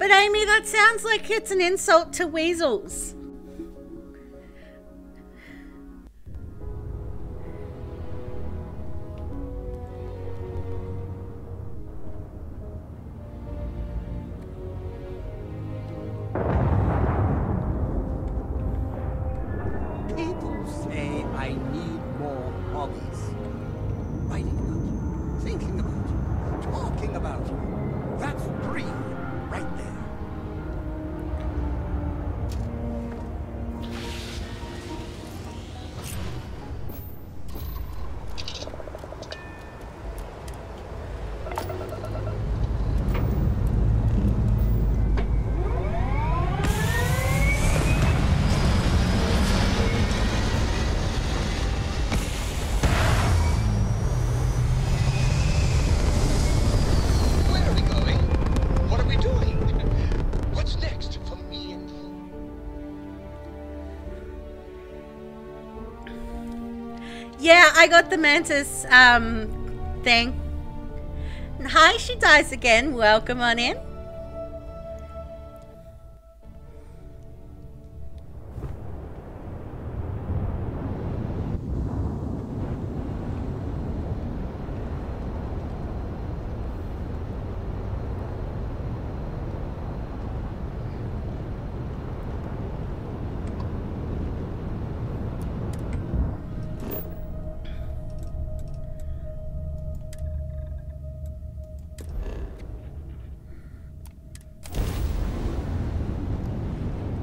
But Amy, that sounds like it's an insult to weasels. People say I need more hobbies. Writing about you, thinking about you, talking about you. That's free, right there. Yeah, I got the mantis thing. Hi, she dies again. Welcome on in.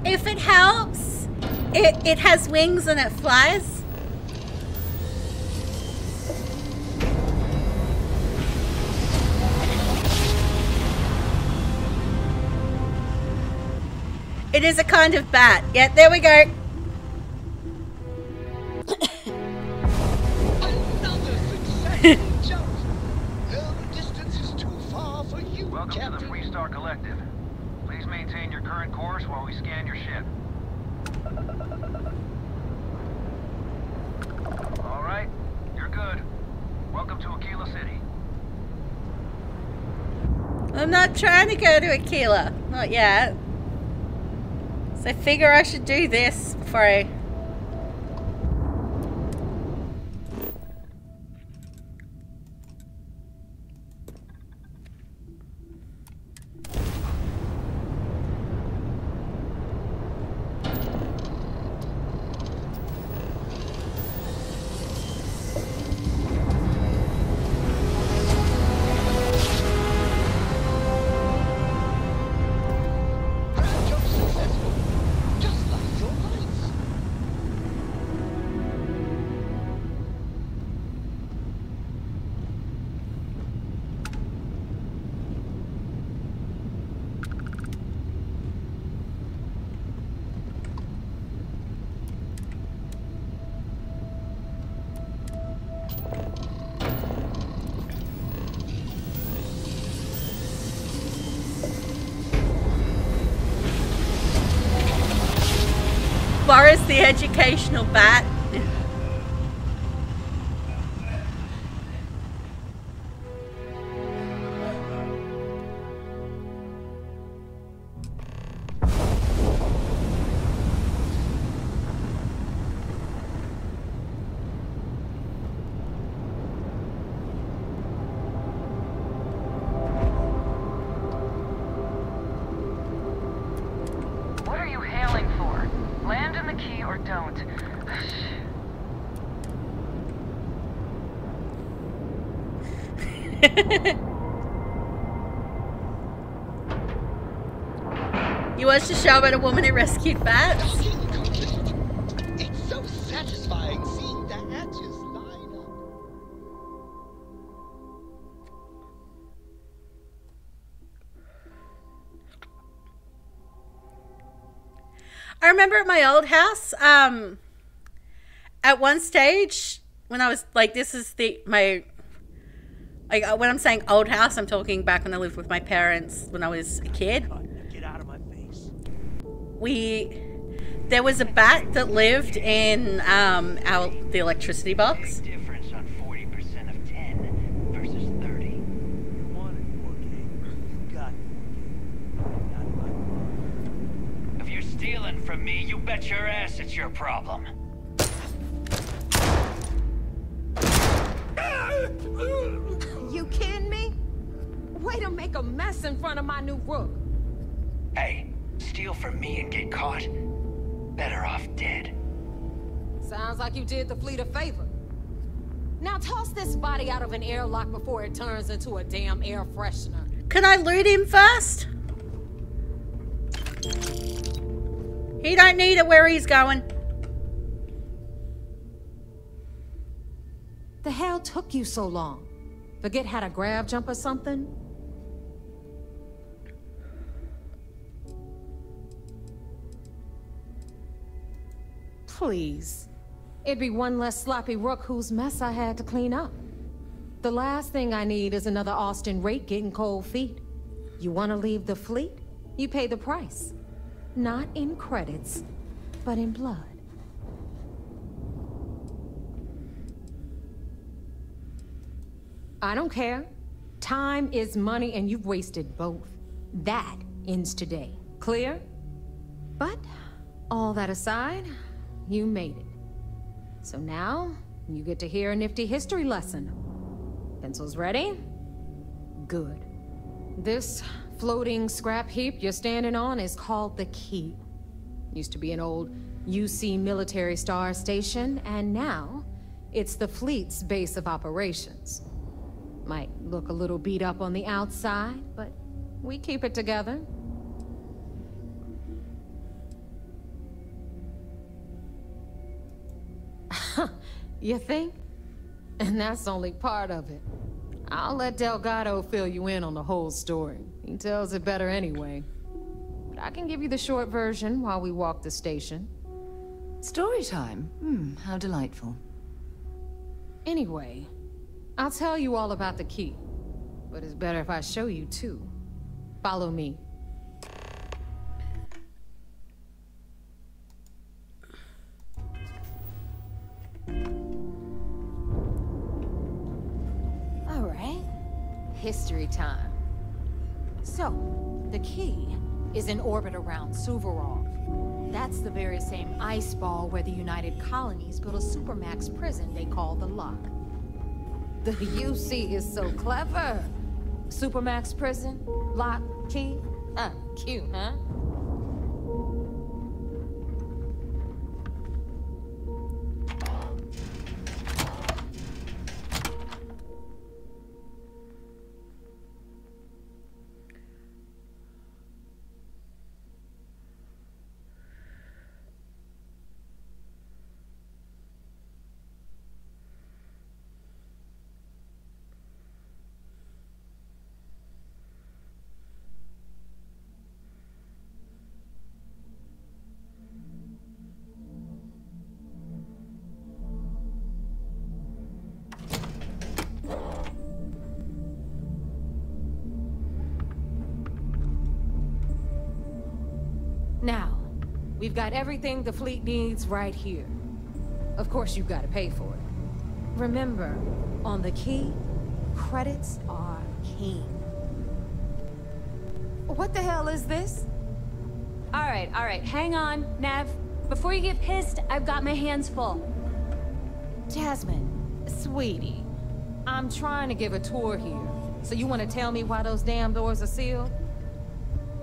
If it helps, it has wings and it flies. It is a kind of bat. Yeah, there we go. Another successful jump. No distance is too far for you, Welcome Captain. to the Freestar Collective. Please maintain your current course while we scan your ship. All right, you're good. Welcome to Aquila City. I'm not trying to go to Aquila. Not yet. So I figure I should do this before I... Boris the educational bat. What are you hailing for? Land in the key or don't. You watched a show about a woman who rescued bats? It's so satisfying seeing the hatches line up. I remember at my old house, at one stage when I was like, this is when I'm saying old house, I'm talking back when I lived with my parents when I was a kid. Get out of my face. There was a bat that lived in the electricity box. Difference on 40% of 10 versus 30. You want it, 4K. You got it, 4K. Not from me, you bet your ass it's your problem. You kidding me? Way to make a mess in front of my new rook. Hey, steal from me and get caught? Better off dead. Sounds like you did the fleet a favor. Now toss this body out of an airlock before it turns into a damn air freshener. Can I loot him first? He don't need it where he's going. The hell took you so long? Forget how to grab jump or something? Please. It'd be one less sloppy rook whose mess I had to clean up. The last thing I need is another Austin rake getting cold feet. You want to leave the fleet? You pay the price. Not in credits, but in blood. I don't care. Time is money and you've wasted both. That ends today. Clear? But, all that aside, you made it. So now, you get to hear a nifty history lesson. Pencils ready? Good. This floating scrap heap you're standing on is called the Key. Used to be an old UC military star station, and now it's the fleet's base of operations. Might look a little beat up on the outside, but we keep it together. You think? And that's only part of it. I'll let Delgado fill you in on the whole story. He tells it better anyway. But I can give you the short version while we walk the station. Story time? How delightful. Anyway, I'll tell you all about the Key. But it's better if I show you too. Follow me. History time. So, the Key is in orbit around Suvorov. That's the very same ice ball where the United Colonies built a supermax prison they call the Lock. The UC is so clever. Supermax prison, Lock, Key. Cute, huh? Now, we've got everything the fleet needs right here. Of course, you've got to pay for it. Remember, on the Key, credits are king. What the hell is this? All right, hang on, Nev. Before you get pissed, I've got my hands full. Jasmine, sweetie, I'm trying to give a tour here. So you want to tell me why those damn doors are sealed?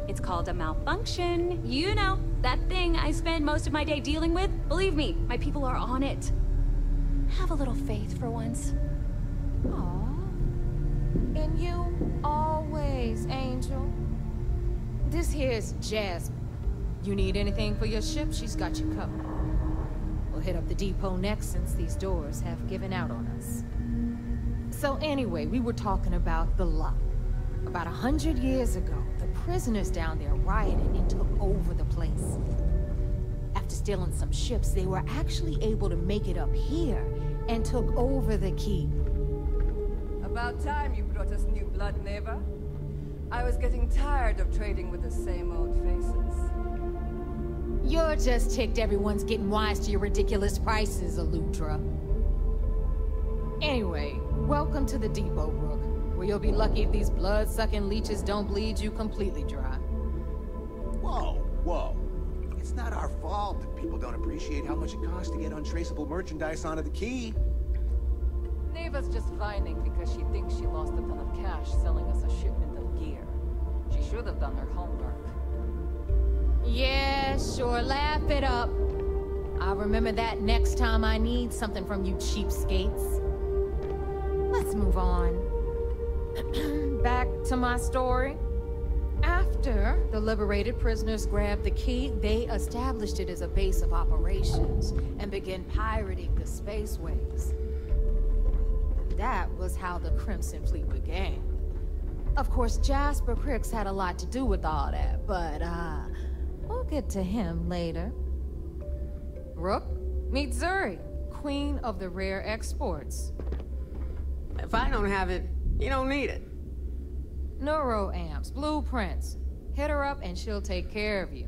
It's called a malfunction. You know, that thing I spend most of my day dealing with. Believe me, my people are on it. Have a little faith for once. Aww. And you always, Angel. This here's Jasmine. You need anything for your ship, she's got you covered. We'll hit up the depot next since these doors have given out on us. So anyway, we were talking about the Lock. About 100 years ago, the prisoners down there rioted and took over the place. After stealing some ships, they were actually able to make it up here and took over the Key. About time you brought us new blood, neighbor. I was getting tired of trading with the same old faces. You're just ticked everyone's getting wise to your ridiculous prices, Aludra. Anyway, welcome to the depot, Rook, where you'll be lucky if these blood-sucking leeches don't bleed you completely dry. Whoa, whoa. It's not our fault that people don't appreciate how much it costs to get untraceable merchandise onto the key. Neva's just whining because she thinks she lost a ton of cash selling us a shipment of gear. She should have done her homework. Yeah, sure, laugh it up. I'll remember that next time I need something from you cheapskates. Let's move on. Back to my story. After the liberated prisoners grabbed the key, they established it as a base of operations and began pirating the spaceways. That was how the Crimson Fleet began. Of course, Jasper Cricks had a lot to do with all that, but we'll get to him later. Rook, meet Zuri, queen of the rare exports. If I don't have it, you don't need it. Neuroamps, blueprints. Hit her up and she'll take care of you.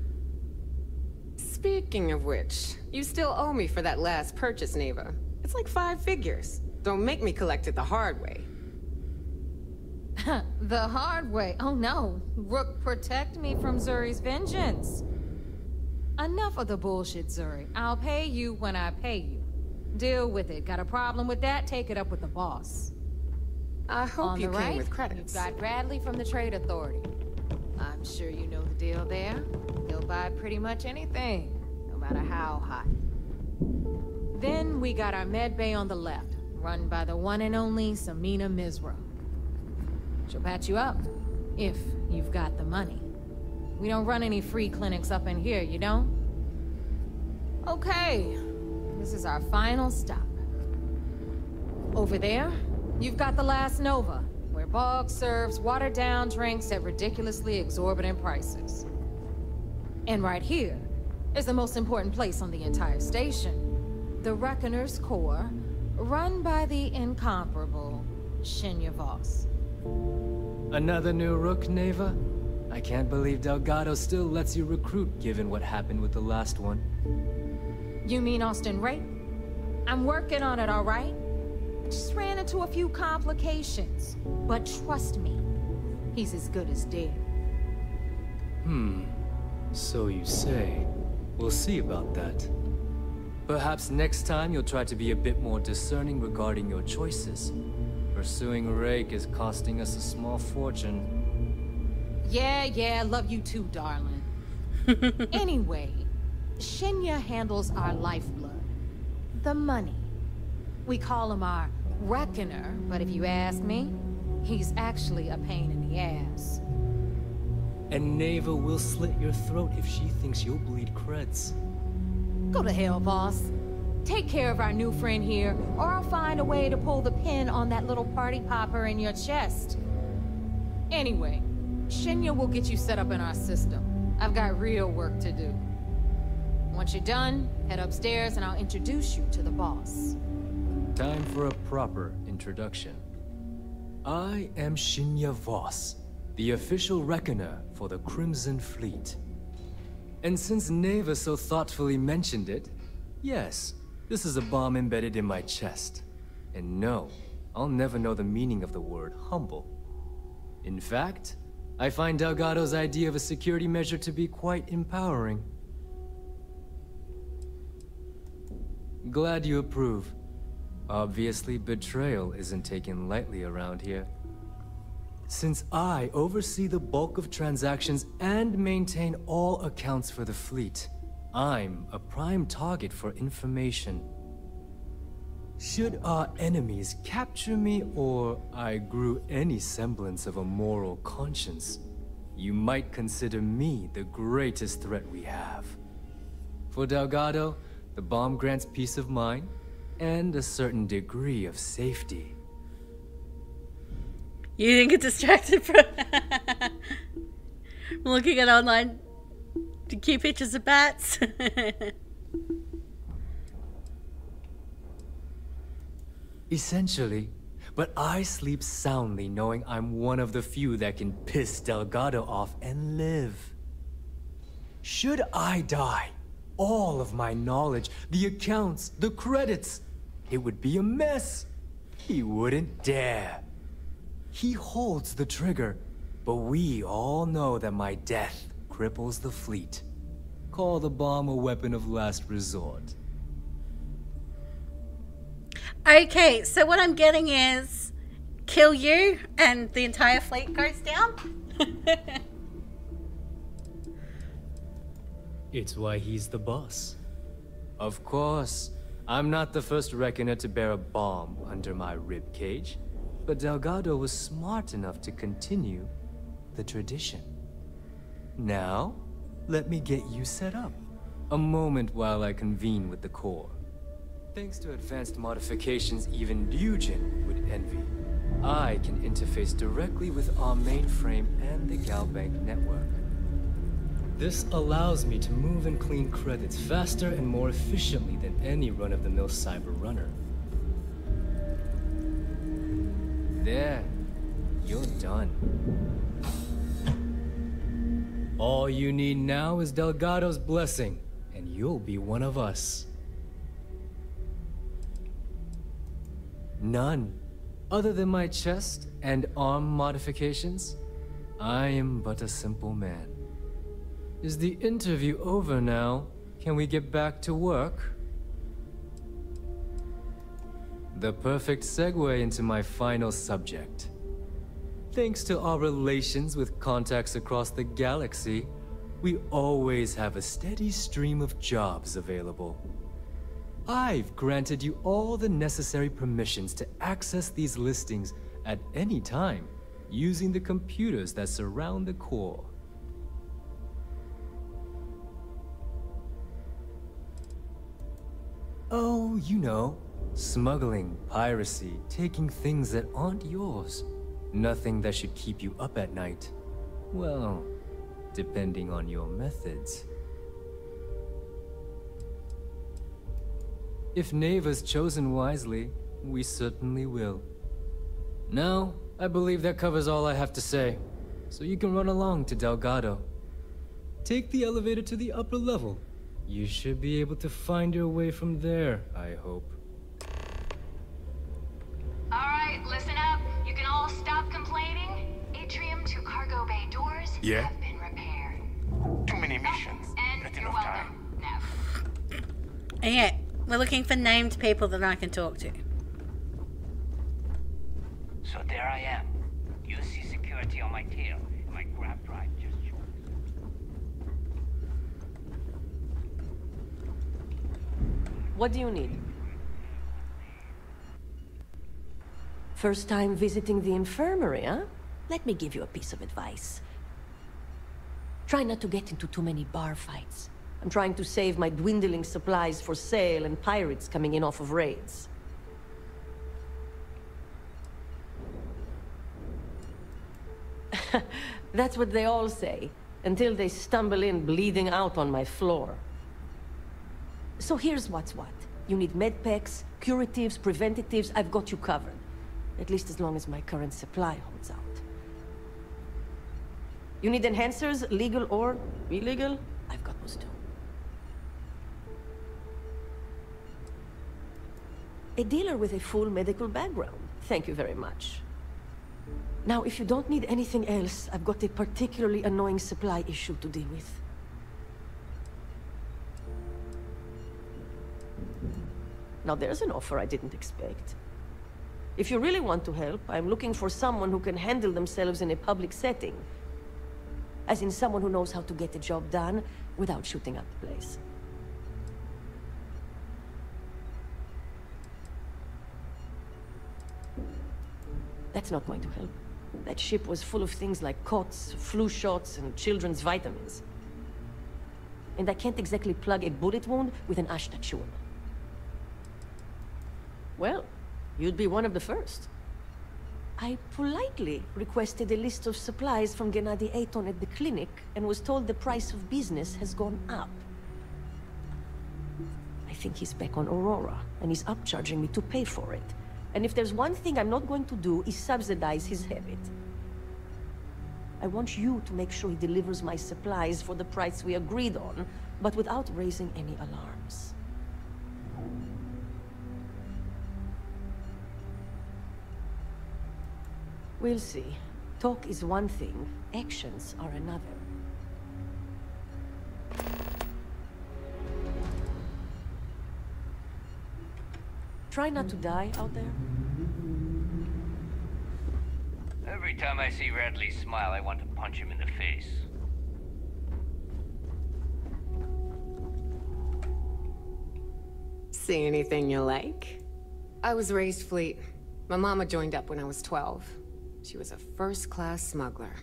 Speaking of which, you still owe me for that last purchase, Neva. It's like 5 figures. Don't make me collect it the hard way. The hard way? Oh no. Rook, protect me from Zuri's vengeance. Enough of the bullshit, Zuri. I'll pay you when I pay you. Deal with it. Got a problem with that? Take it up with the boss. I hope you came with credits. You've got Bradley from the Trade Authority. I'm sure you know the deal there. He'll buy pretty much anything, no matter how hot. Then we got our med bay on the left, run by the one and only Samina Mizra. She'll patch you up, if you've got the money. We don't run any free clinics up in here, you don't? Okay, this is our final stop. Over there, you've got the Last Nova, where Bog serves watered-down drinks at ridiculously exorbitant prices. And right here is the most important place on the entire station, the Reckoner's Core, run by the incomparable Shinya Voss. Another new Rook, Neva? I can't believe Delgado still lets you recruit, given what happened with the last one. You mean Austin Ray? I'm working on it, all right? Just ran into a few complications. But trust me, he's as good as dead. So you say. We'll see about that. Perhaps next time you'll try to be a bit more discerning regarding your choices. Pursuing Rake is costing us a small fortune. Yeah, love you too, darling. Anyway, Shinya handles our lifeblood. The money. We call him our Reckoner, but if you ask me, he's actually a pain in the ass. And Neva will slit your throat if she thinks you'll bleed creds. Go to hell, boss. Take care of our new friend here, or I'll find a way to pull the pin on that little party popper in your chest. Anyway, Shinya will get you set up in our system. I've got real work to do. Once you're done, head upstairs and I'll introduce you to the boss. Time for a proper introduction. I am Shinya Voss, the official Reckoner for the Crimson Fleet. And since Neva so thoughtfully mentioned it, yes, this is a bomb embedded in my chest. And no, I'll never know the meaning of the word humble. In fact, I find Delgado's idea of a security measure to be quite empowering. Glad you approve. Obviously, betrayal isn't taken lightly around here. Since I oversee the bulk of transactions and maintain all accounts for the fleet, I'm a prime target for information. Should our enemies capture me, or I grew any semblance of a moral conscience, you might consider me the greatest threat we have. For Delgado, the bomb grants peace of mind and a certain degree of safety. You didn't get distracted from looking at online to keep pictures of bats. Essentially, but I sleep soundly knowing I'm one of the few that can piss Delgado off and live. Should I die, all of my knowledge, the accounts, the credits, it would be a mess. He wouldn't dare. He holds the trigger, but we all know that my death cripples the fleet. call the bomb a weapon of last resort. Okay, so what I'm getting is kill you and the entire fleet goes down? It's why he's the boss. Of course, I'm not the first reckoner to bear a bomb under my ribcage, but Delgado was smart enough to continue the tradition. Now, let me get you set up. A moment while I convene with the core. Thanks to advanced modifications even Ryujin would envy, I can interface directly with our mainframe and the Galbank network. This allows me to move and clean credits faster and more efficiently than any run-of-the-mill cyber runner. There, you're done. All you need now is Delgado's blessing, and you'll be one of us. None. Other than my chest and arm modifications, I am but a simple man. Is the interview over now? Can we get back to work? The perfect segue into my final subject. Thanks to our relations with contacts across the galaxy, we always have a steady stream of jobs available. I've granted you all the necessary permissions to access these listings at any time, using the computers that surround the core. Oh, you know, smuggling, piracy, taking things that aren't yours. Nothing that should keep you up at night. Well, depending on your methods. If Neva's chosen wisely, we certainly will. Now, I believe that covers all I have to say, so you can run along to Delgado. Take the elevator to the upper level. You should be able to find your way from there, I hope. Alright, listen up. You can all stop complaining. Atrium to cargo bay doors have been repaired. Too many missions. And Not you're enough time. welcome. Nev. And yeah, we're looking for named people that I can talk to. So there I am. You see security on my tail, and my grab drive just joined. What do you need? First time visiting the infirmary, huh? Let me give you a piece of advice. Try not to get into too many bar fights. I'm trying to save my dwindling supplies for sale and pirates coming in off of raids. That's what they all say, until they stumble in bleeding out on my floor. So here's what's what. You need medpacks, curatives, preventatives, I've got you covered. At least as long as my current supply holds out. You need enhancers, legal or illegal? I've got those too. A dealer with a full medical background. Thank you very much. Now, if you don't need anything else, I've got a particularly annoying supply issue to deal with. Now there's an offer I didn't expect. If you really want to help, I'm looking for someone who can handle themselves in a public setting. As in someone who knows how to get the job done without shooting up the place. That's not going to help. That ship was full of things like cots, flu shots, and children's vitamins. And I can't exactly plug a bullet wound with an Ashta chewable. Well, you'd be one of the first. I politely requested a list of supplies from Gennady Aton at the clinic and was told the price of business has gone up. I think he's back on Aurora, and he's upcharging me to pay for it. And if there's one thing I'm not going to do is subsidize his habit. I want you to make sure he delivers my supplies for the price we agreed on, but without raising any alarms. We'll see. Talk is one thing, actions are another. Try not to die out there. Every time I see Radley smile, I want to punch him in the face. See anything you like? I was raised fleet. My mama joined up when I was 12. She was a first-class smuggler.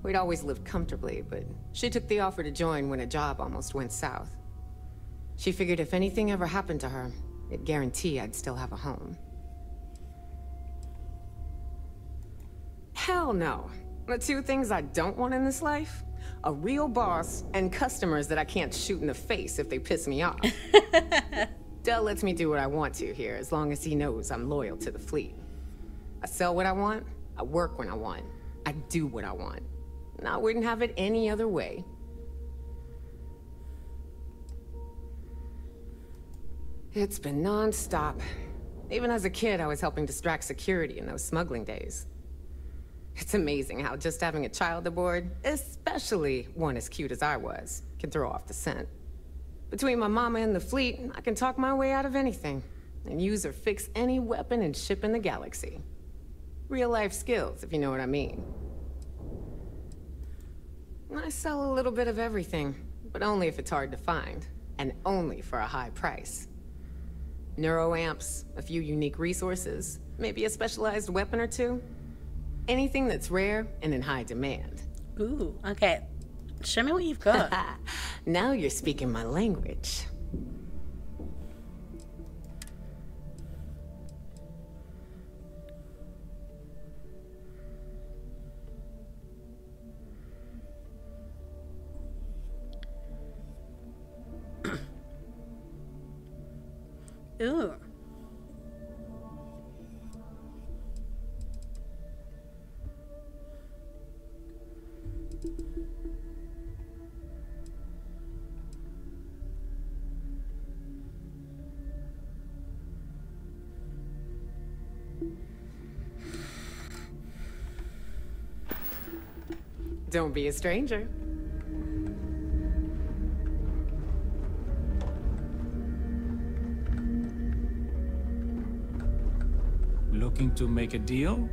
We'd always lived comfortably, but she took the offer to join when a job almost went south. She figured if anything ever happened to her, it'd guarantee I'd still have a home. Hell no. The two things I don't want in this life? A real boss and customers that I can't shoot in the face if they piss me off. Del lets me do what I want to here, as long as he knows I'm loyal to the fleet. I sell what I want, I work when I want, I do what I want. And I wouldn't have it any other way. It's been non-stop. Even as a kid, I was helping distract security in those smuggling days. It's amazing how just having a child aboard, especially one as cute as I was, can throw off the scent. Between my mama and the fleet, I can talk my way out of anything, and use or fix any weapon and ship in the galaxy. Real-life skills, if you know what I mean. I sell a little bit of everything, but only if it's hard to find, and only for a high price. Neuroamps, a few unique resources, maybe a specialized weapon or two. Anything that's rare and in high demand. Ooh, okay. Show me what you've got. Now you're speaking my language. Ooh. Don't be a stranger. Looking to make a deal?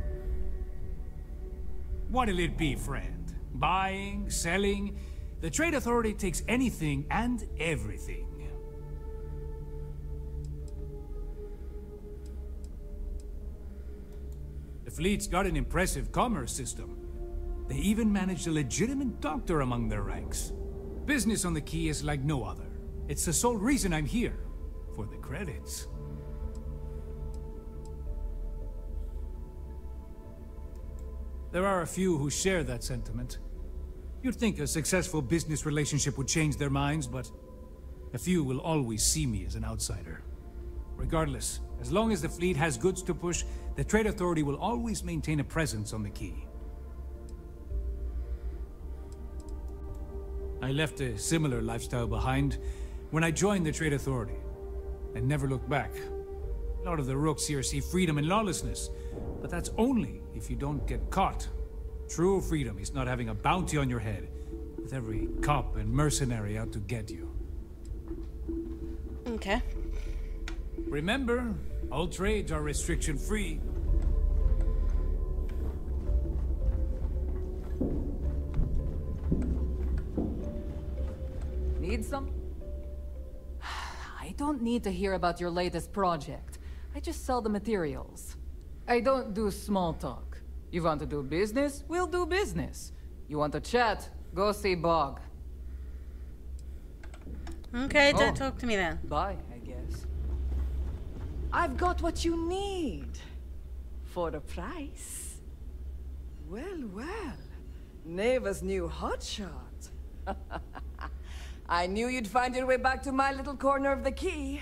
What'll it be, friend? Buying? Selling? The Trade Authority takes anything and everything. The fleet's got an impressive commerce system. They even managed a legitimate doctor among their ranks. Business on the Key is like no other. It's the sole reason I'm here. For the credits. There are a few who share that sentiment. You'd think a successful business relationship would change their minds, but a few will always see me as an outsider. Regardless, as long as the fleet has goods to push, the Trade Authority will always maintain a presence on the Key. I left a similar lifestyle behind when I joined the Trade Authority, and never looked back. A lot of the rooks here see freedom in lawlessness, but that's only if you don't get caught. True freedom is not having a bounty on your head, with every cop and mercenary out to get you. Okay. Remember, all trades are restriction-free. Need some? I don't need to hear about your latest project. I just sell the materials. I don't do small talk. You want to do business? We'll do business. You want to chat? Go see Bog. Okay, don't talk to me then. Bye, I guess. I've got what you need. For a price. Well, well. Neva's new hotshot. I knew you'd find your way back to my little corner of the Key.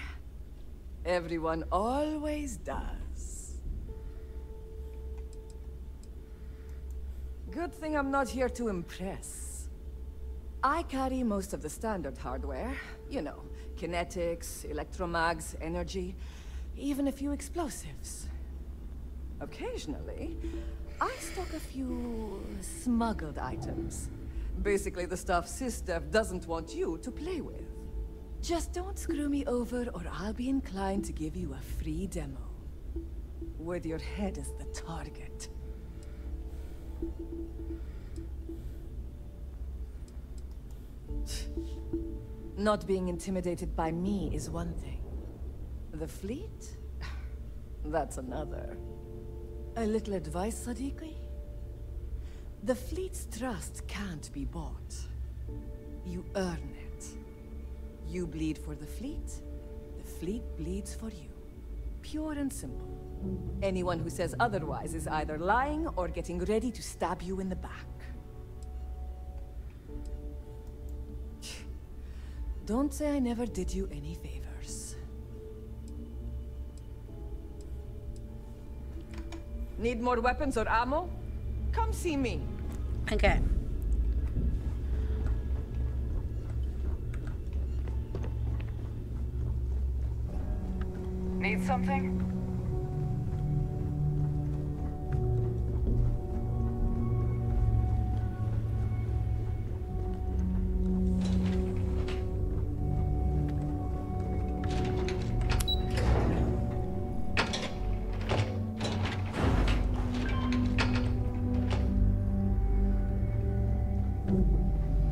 Everyone always does. Good thing I'm not here to impress. I carry most of the standard hardware. You know, kinetics, electromags, energy, even a few explosives. Occasionally, I stock a few smuggled items. Basically the stuff SysDev doesn't want you to play with. Just don't screw me over or I'll be inclined to give you a free demo. With your head as the target. Not being intimidated by me is one thing. The fleet? That's another. A little advice, Sadiqi? The fleet's trust can't be bought. You earn it. You bleed for the fleet bleeds for you. Pure and simple. Anyone who says otherwise is either lying or getting ready to stab you in the back. Don't say I never did you any favors. Need more weapons or ammo? Come see me. Okay. Need something?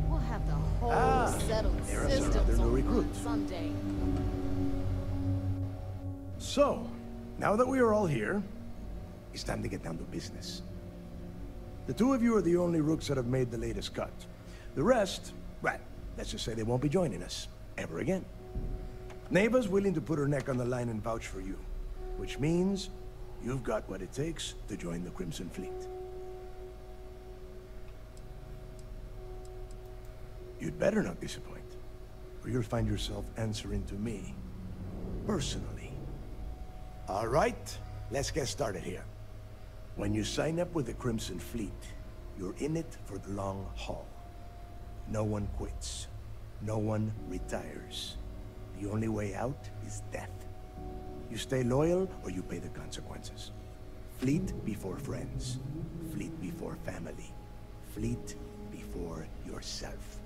We'll have the whole settled there are systems other new on recruits. someday. So, now that we are all here, it's time to get down to business. The two of you are the only rooks that have made the latest cut. The rest, well, let's just say they won't be joining us ever again. Neva's willing to put her neck on the line and vouch for you, which means you've got what it takes to join the Crimson Fleet. You'd better not disappoint, or you'll find yourself answering to me, personally. All right, let's get started here. When you sign up with the Crimson Fleet, you're in it for the long haul. No one quits. No one retires. The only way out is death. You stay loyal or you pay the consequences. Fleet before friends. Fleet before family. Fleet before yourself.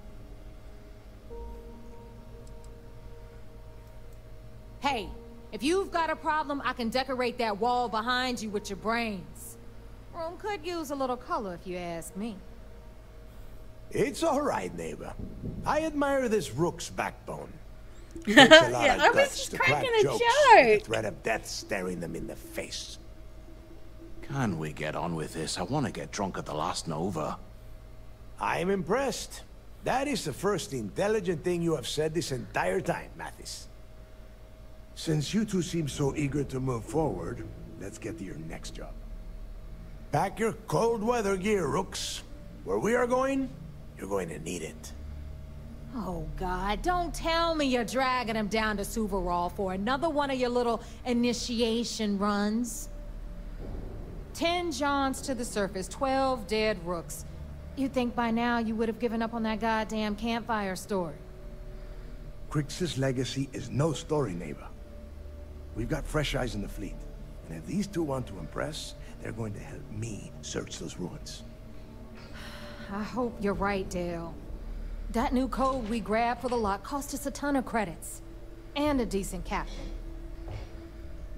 Hey, if you've got a problem, I can decorate that wall behind you with your brains. Room could use a little color if you ask me. It's all right, neighbor. I admire this rook's backbone. Takes a lot of I was guts just to crack cracking a jokes joke. with the threat of death staring them in the face. Can we get on with this? I want to get drunk at the last Nova. I'm impressed. That is the first intelligent thing you have said this entire time, Mathis. Since you two seem so eager to move forward, let's get to your next job. Pack your cold weather gear, rooks. Where we are going, you're going to need it. Oh, God, don't tell me you're dragging him down to Suvarol for another one of your little initiation runs. 10 Johns to the surface, 12 dead rooks. You'd think by now you would have given up on that goddamn campfire story. Crix's legacy is no story, neighbor. We've got fresh eyes in the fleet. And if these two want to impress, they're going to help me search those ruins. I hope you're right, Dale. That new code we grabbed for the lot cost us a ton of credits. And a decent captain.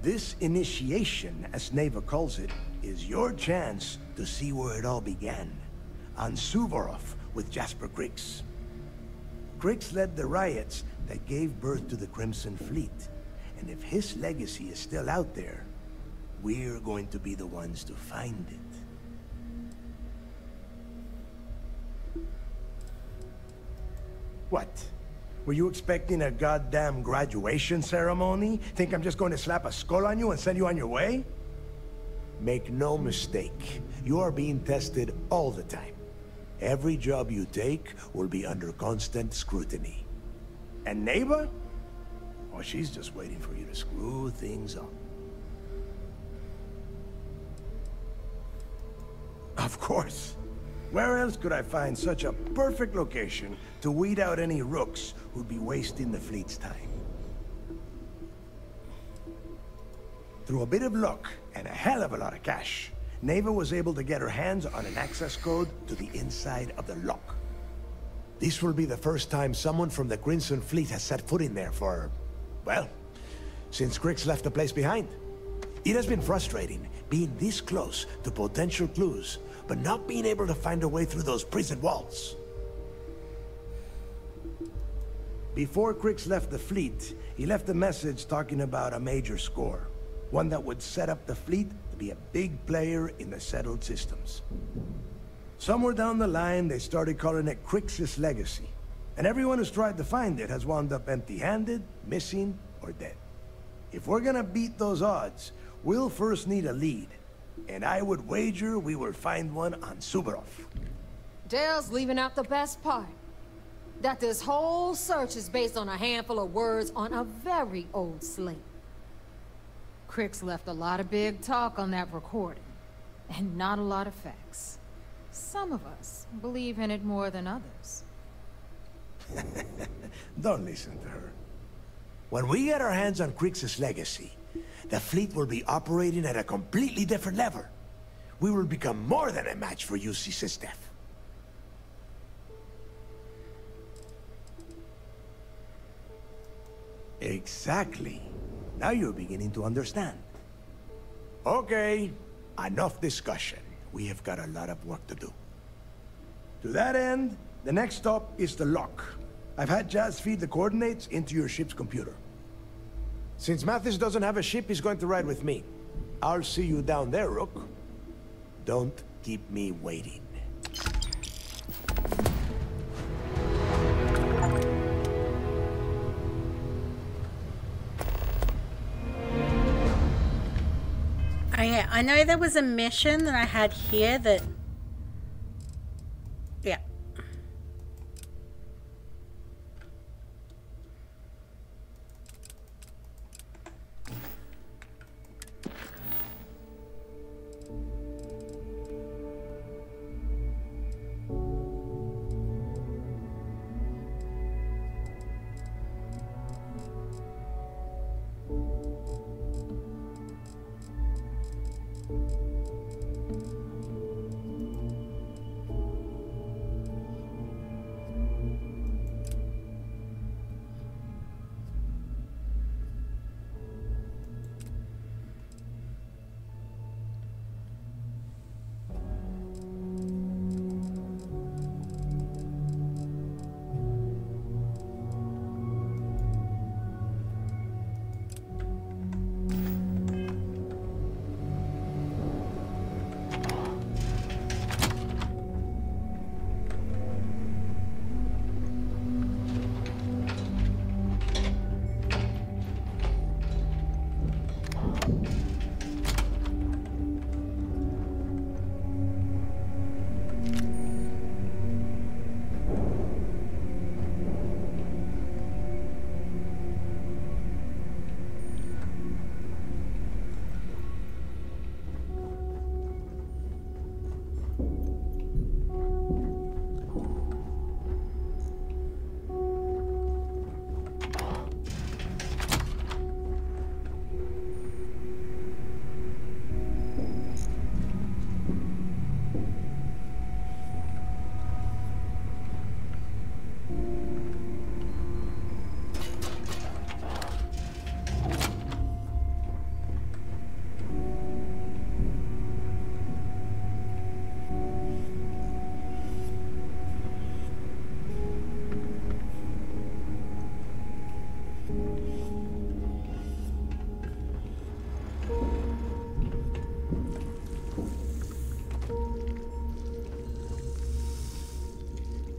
This initiation, as Neva calls it, is your chance to see where it all began. On Suvorov with Jasper Crix. Crix led the riots that gave birth to the Crimson Fleet. And if his legacy is still out there, we're going to be the ones to find it. What? Were you expecting a goddamn graduation ceremony? Think I'm just going to slap a skull on you and send you on your way? Make no mistake, you are being tested all the time. Every job you take will be under constant scrutiny. And neighbor? Oh, she's just waiting for you to screw things up. Of course. Where else could I find such a perfect location to weed out any rooks who'd be wasting the fleet's time? Through a bit of luck and a hell of a lot of cash, Neva was able to get her hands on an access code to the inside of the lock. This will be the first time someone from the Crimson Fleet has set foot in there for, well, since Crix left the place behind. It has been frustrating being this close to potential clues, but not being able to find a way through those prison walls. Before Crix left the fleet, he left a message talking about a major score. One that would set up the fleet to be a big player in the settled systems. Somewhere down the line, they started calling it Crix's Legacy. And everyone who's tried to find it has wound up empty-handed, missing, or dead. If we're gonna beat those odds, we'll first need a lead. And I would wager we will find one on Suvorov. Dale's leaving out the best part. That this whole search is based on a handful of words on a very old slate. Crix left a lot of big talk on that recording, and not a lot of facts. Some of us believe in it more than others. Don't listen to her. When we get our hands on Crix's Legacy, the fleet will be operating at a completely different level. We will become more than a match for UC Systef. Exactly. Now you're beginning to understand. Okay, enough discussion. We have got a lot of work to do. To that end, the next stop is the lock. I've had Jazz feed the coordinates into your ship's computer. Since Mathis doesn't have a ship, he's going to ride with me. I'll see you down there, Rook. Don't keep me waiting. Oh, yeah, I know there was a mission that I had here that... Yeah.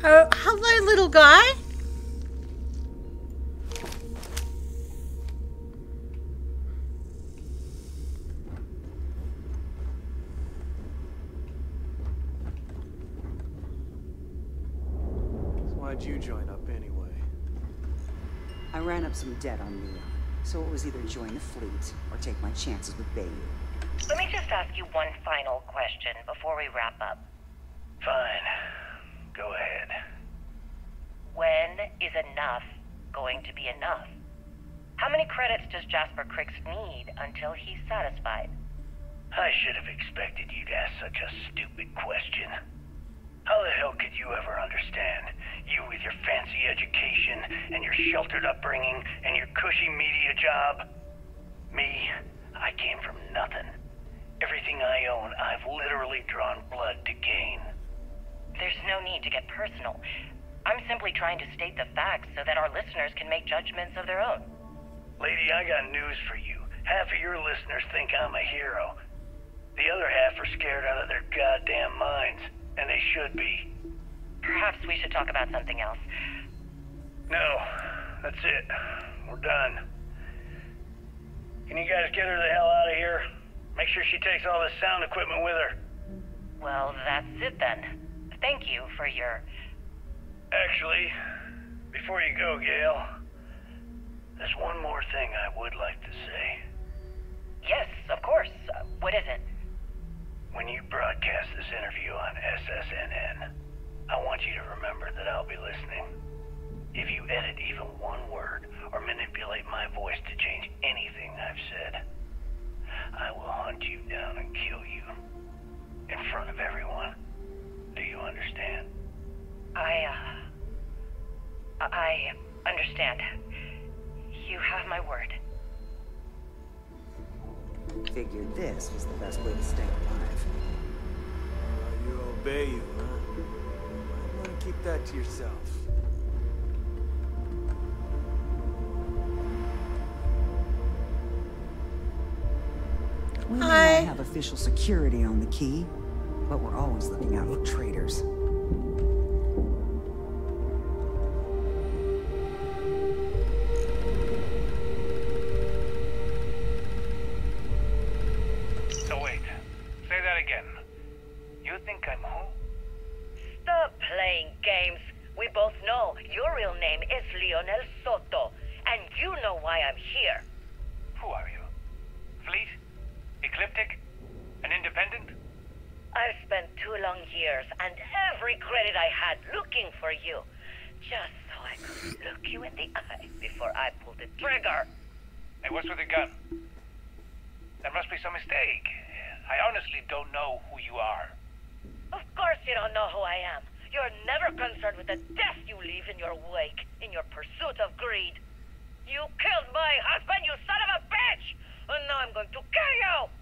Oh, hello, little guy. So why'd you join up anyway? I ran up some debt on Leon, so it was either join the fleet or take my chances with Bayou. Let me just ask you one final question before we wrap up. Fine. Go ahead. When is enough going to be enough? How many credits does Jasper Crix need until he's satisfied? I should have expected you to ask such a stupid question. How the hell could you ever understand? You with your fancy education and your sheltered upbringing and your cushy media job. Me, I came from nothing. Everything I own, I've literally drawn blood to gain. There's no need to get personal. I'm simply trying to state the facts so that our listeners can make judgments of their own. Lady, I got news for you. Half of your listeners think I'm a hero. The other half are scared out of their goddamn minds, and they should be. Perhaps we should talk about something else. No, that's it. We're done. Can you guys get her the hell out of here? Make sure she takes all this sound equipment with her. Well, that's it then. Thank you for your... Actually, before you go, Gail, there's one more thing I would like to say. Yes, of course. What is it? When you broadcast this interview on SSNN, I want you to remember that I'll be listening. If you edit even one word or manipulate my voice to change anything I've said, I will hunt you down and kill you. In front of everyone. Do you understand? I understand. You have my word. Figured this was the best way to stay alive. You obey you, huh? Might want to keep that to yourself. We may not have official security on the key, but we're always looking out for traitors. So wait, say that again. You think I'm who? Stop playing games. We both know your real name is Lionel Soto, and you know why I'm here. Who are you? Fleet? Ecliptic? An independent? I've spent 2 long years and every credit I had looking for you, just so I could look you in the eye before I pulled the trigger. Hey, what's with the gun? There must be some mistake. I honestly don't know who you are. Of course you don't know who I am. You're never concerned with the death you leave in your wake, in your pursuit of greed. You killed my husband, you son of a bitch! And now I'm going to kill you!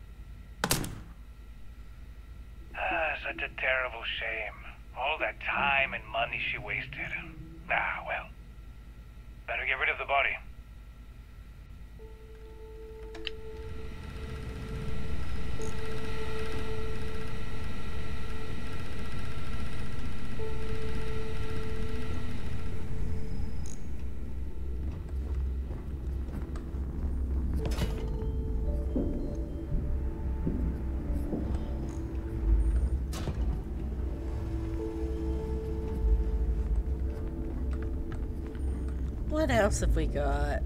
Such a terrible shame. All that time and money she wasted. Ah, well. Better get rid of the body. What else have we got?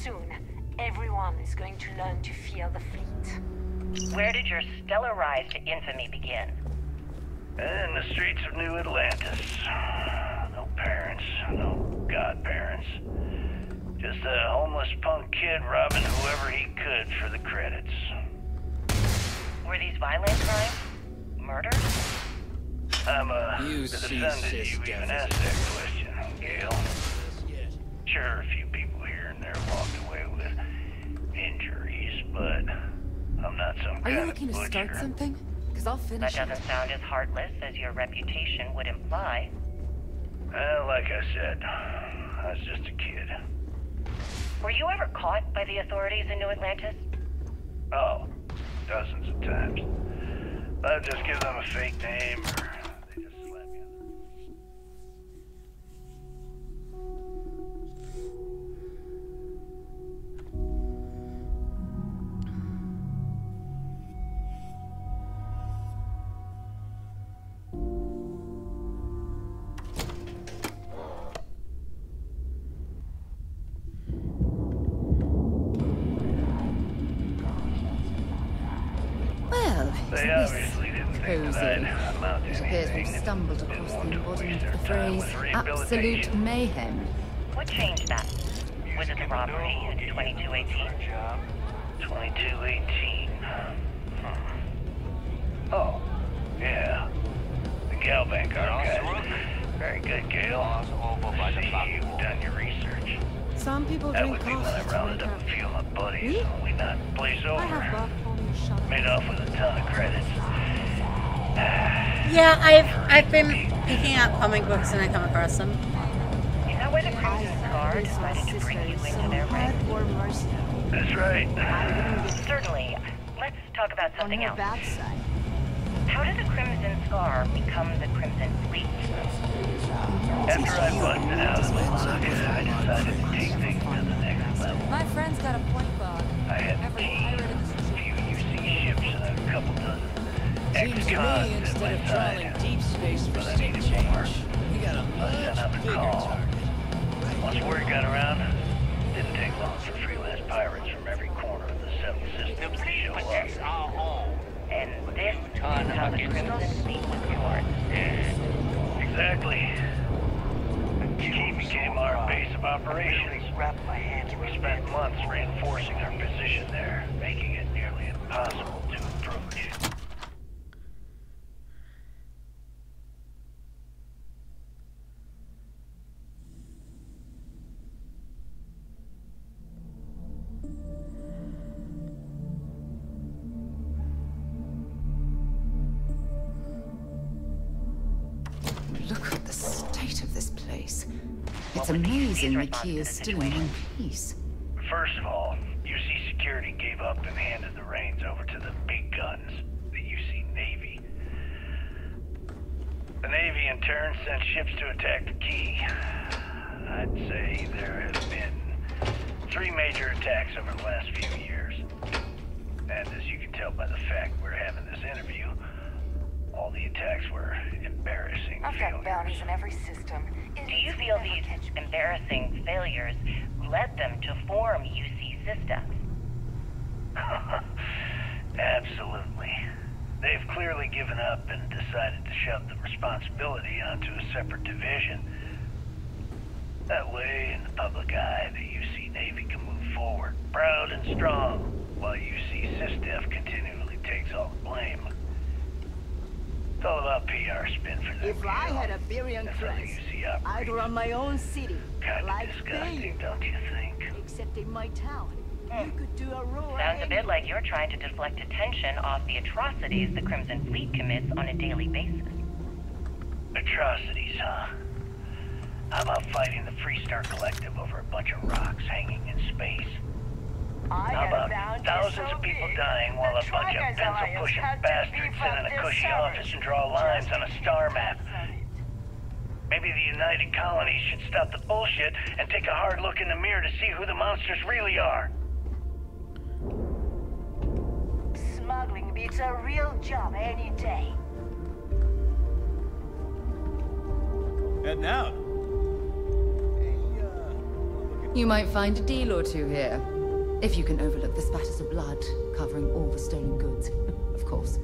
Soon, everyone is going to learn to fear the fleet. Where did your stellar rise to infamy begin? In the streets of New Atlantis. No parents, no godparents. Just a homeless punk kid robbing whoever he could for the credits. Were these violent crimes? Murders? I'm the defendant you even asked that question, Gail. Sure, a few people here and there walked away with injuries, but I'm not some Are kind you of looking to butcher. start something? Because I'll finish That doesn't sound as heartless as your reputation would imply. Well, like I said, I was just a kid. Were you ever caught by the authorities in New Atlantis? Oh, dozens of times. I'd just give them a fake name, or they just slap me on the... Well, They obviously didn't think that I'd amount to it appears anything. we've stumbled across the embodiment of the time phrase with absolute rehabilitation. mayhem. What changed that? Was it the robbery in 2218? 2218. Oh, yeah. The Gal Bank archives. Very good, Gale. I see you've done your research. Some people That drink would be when I coffee to rounded wake up up. a few of my buddies and we knocked the place I over. have Buck on your shut up. Made off with a ton of credits. Yeah, I've been picking up comic books and I come across them. Is that why the Crimson Guard decided to bring you into their ranks? That's right. Certainly. Let's talk about something else. How did the Crimson Scar become the Crimson Fleet? After I busted out of the lock, I decided to take things to the next level. My friend's got a point bug. I had a team, a few UC ships, and a couple dozen ex-cons at my side. deep space for But I needed more. we got a I sent out the call. Once word got around, it didn't take long for freelance pirates from every corner of the Seven Systems to show up. And this is how the Crimson Fleet was born. Exactly. The key became our base of operations. We spent months reinforcing our position there, making it nearly impossible to approach. Look at the state of this place. It's amazing the key is still in one piece. First of all, UC Security gave up and handed the reins over to the big guns, the UC Navy. The Navy, in turn, sent ships to attack the key. I'd say there have been 3 major attacks over the last few years. And as you can tell by the fact we're having this interview, all the attacks were embarrassing I've got bounties in every system. Do you feel these embarrassing failures led them to form UC Systems? Absolutely. They've clearly given up and decided to shove the responsibility onto a separate division. That way, in the public eye, the UC Navy can move forward, proud and strong, while UC SysDef continually takes all the blame. It's all about PR spin for them. If I had a Berian crest, I'd run my own city. Kind of like disgusting, they, don't you think? except in my town. You could do a roar. Sounds a bit like you're trying to deflect attention off the atrocities the Crimson Fleet commits on a daily basis. Atrocities, huh? I'm out fighting the Freestar Collective over a bunch of rocks hanging in space. How about thousands of people dying while a bunch of pencil-pushing bastards sit in a cushy office and draw lines on a star map? Maybe the United Colonies should stop the bullshit and take a hard look in the mirror to see who the monsters really are. Smuggling beats a real job any day. Heading out. You might find a deal or two here. If you can overlook the spatters of blood covering all the stolen goods, of course.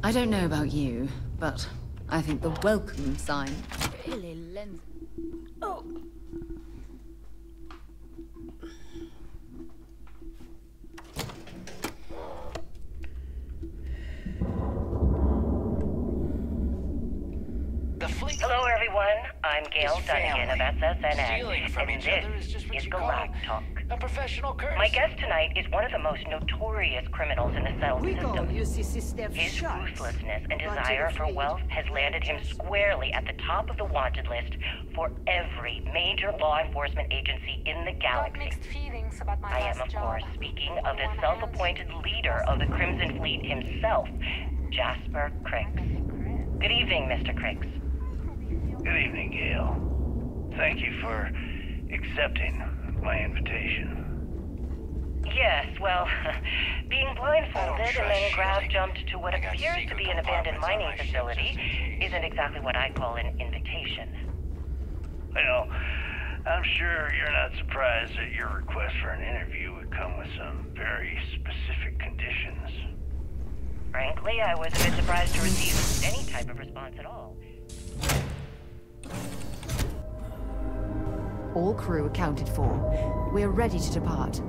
I don't know about you, but I think the welcome sign really lends... Oh! I'm Gail Dunnigan of SSNN, and this is Galactic Talk. A professional courtesy. My guest tonight is one of the most notorious criminals in the settled We system. call UCC Steph His Shot. ruthlessness and Gone to desire the for fleet. wealth has landed him squarely at the top of the wanted list for every major law enforcement agency in the galaxy. Mixed feelings about my I am, of course, speaking of the self-appointed leader of the Crimson Fleet himself, Jasper Cricks. Good evening, Mr. Cricks. Good evening, Gail. Thank you for accepting my invitation. Yes, well, being blindfolded and then jumped to what appears to be an abandoned mining facility isn't exactly what I call an invitation. Well, I'm sure you're not surprised that your request for an interview would come with some very specific conditions. Frankly, I was a bit surprised to receive any type of response at all. All crew accounted for. We're ready to depart.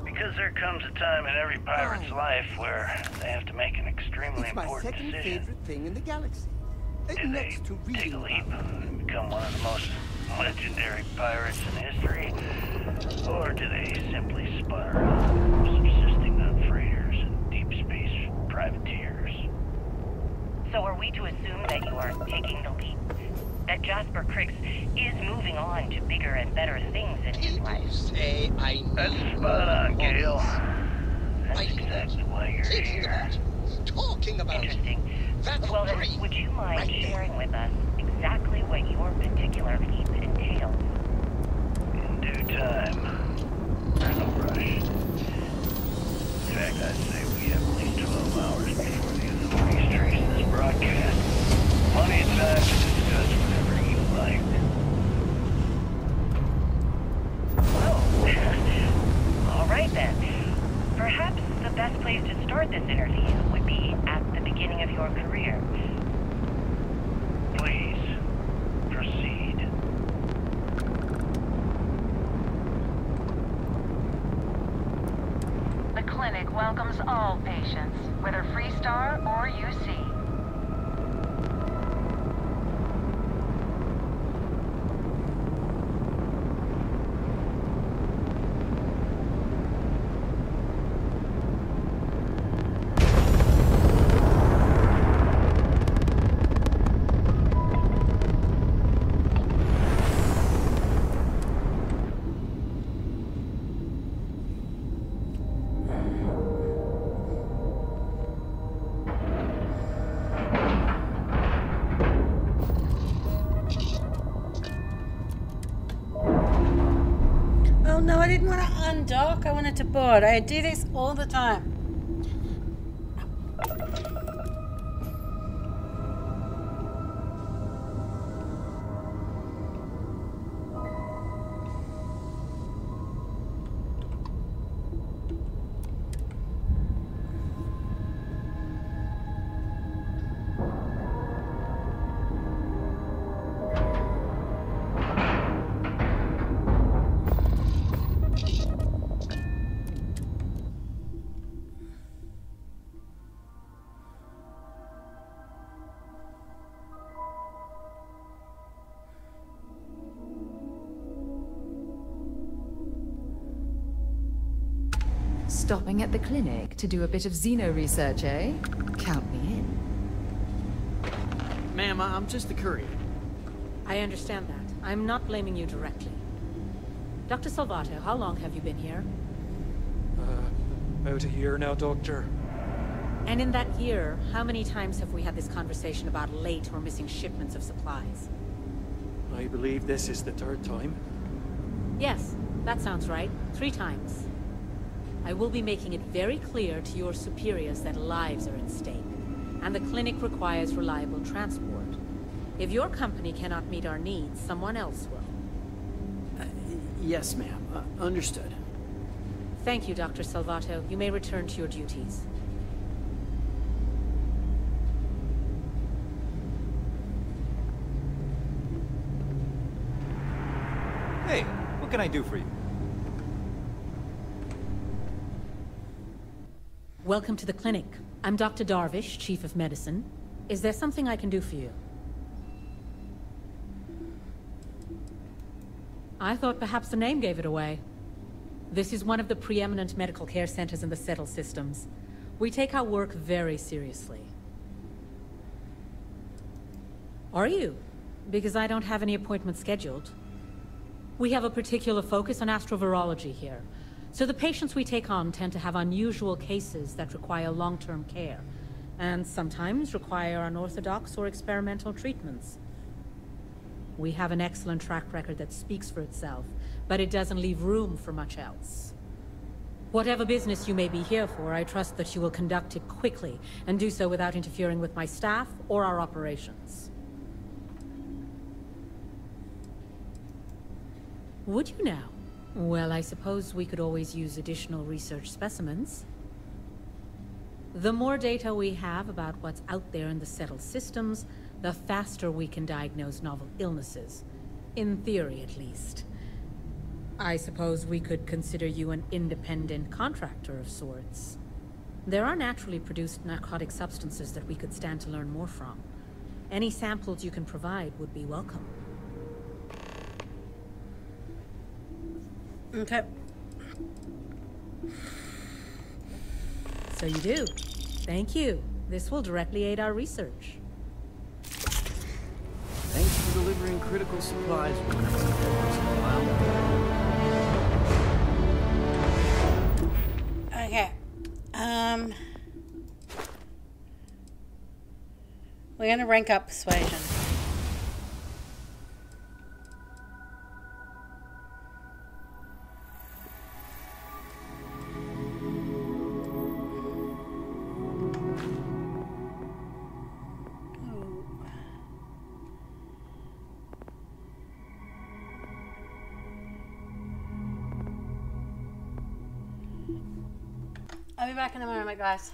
Because there comes a time in every pirate's life where they have to make an extremely It's my important second decision. favorite thing in the galaxy. Do they take a leap and become one of the most legendary pirates in history? Or do they simply spun around, subsisting on freighters and deep space privateers? So are we to assume that you are taking the leap? That Jasper Cricks is moving on to bigger and better things in his life? Say I need That's spot on, Gail. That's exactly why you're here. Talking about Interesting. That's well, then, great. would you mind sharing with us exactly what your particular leap entails? In due time. No rush. In fact, I'd say we have at least 12 hours before the authorities trace this broadcast. Plenty of time to discuss whatever you like. Oh, all right then. Perhaps the best place to start this interview would be at the beginning of your career. Please, proceed. The clinic welcomes all patients, whether Freestar or UC. Oh no, I didn't want to undock. I wanted to board. I do this all the time. Stopping at the clinic to do a bit of xeno research, eh? Count me in. Ma'am, I'm just a courier. I understand that. I'm not blaming you directly. Dr. Salvato, how long have you been here? About a year now, Doctor. And in that year, how many times have we had this conversation about late or missing shipments of supplies? I believe this is the third time. Yes, that sounds right. 3 times. I will be making it very clear to your superiors that lives are at stake, and the clinic requires reliable transport. If your company cannot meet our needs, someone else will. Yes, ma'am. Understood. Thank you, Dr. Salvato. You may return to your duties. Hey, what can I do for you? Welcome to the clinic. I'm Dr. Darvish, Chief of Medicine. Is there something I can do for you? I thought perhaps the name gave it away. This is one of the preeminent medical care centers in the Settle systems. We take our work very seriously. Are you? Because I don't have any appointments scheduled. We have a particular focus on astrovirology here. So the patients we take on tend to have unusual cases that require long-term care, and sometimes require unorthodox or experimental treatments. We have an excellent track record that speaks for itself, but it doesn't leave room for much else. Whatever business you may be here for, I trust that you will conduct it quickly, and do so without interfering with my staff or our operations. Would you now? Well, I suppose we could always use additional research specimens. The more data we have about what's out there in the Settled systems, the faster we can diagnose novel illnesses. In theory, at least. I suppose we could consider you an independent contractor of sorts. There are naturally produced narcotic substances that we could stand to learn more from. Any samples you can provide would be welcome. Okay. So you do. Thank you. This will directly aid our research. Thanks for delivering critical supplies once in a while. Okay. We're gonna rank up persuasion. I'll be back in a moment, guys.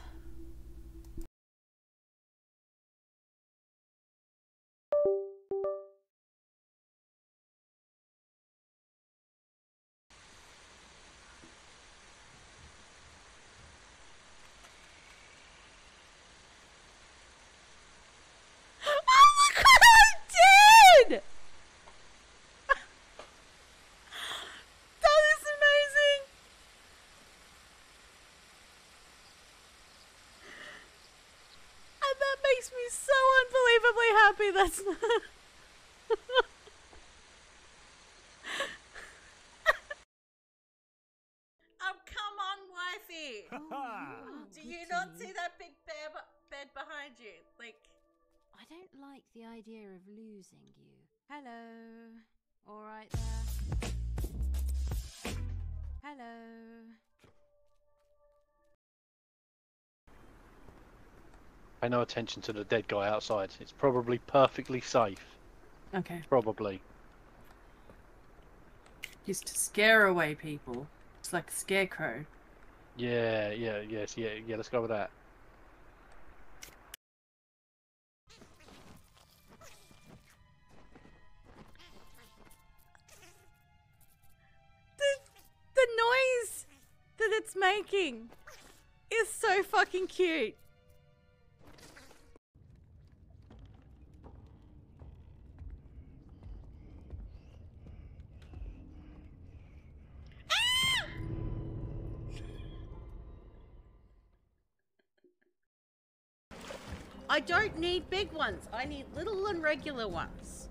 Makes me so unbelievably happy. That's not... Oh, come on, wifey. Do you not see that big bed behind you? Like, I don't like the idea of losing you. Hello. All right there. Hello. Pay no attention to the dead guy outside. It's probably perfectly safe. Okay. Probably. Used to scare away people. It's like a scarecrow. Yeah, let's go with that. the noise that it's making is so fucking cute. I don't need big ones. I need little and regular ones.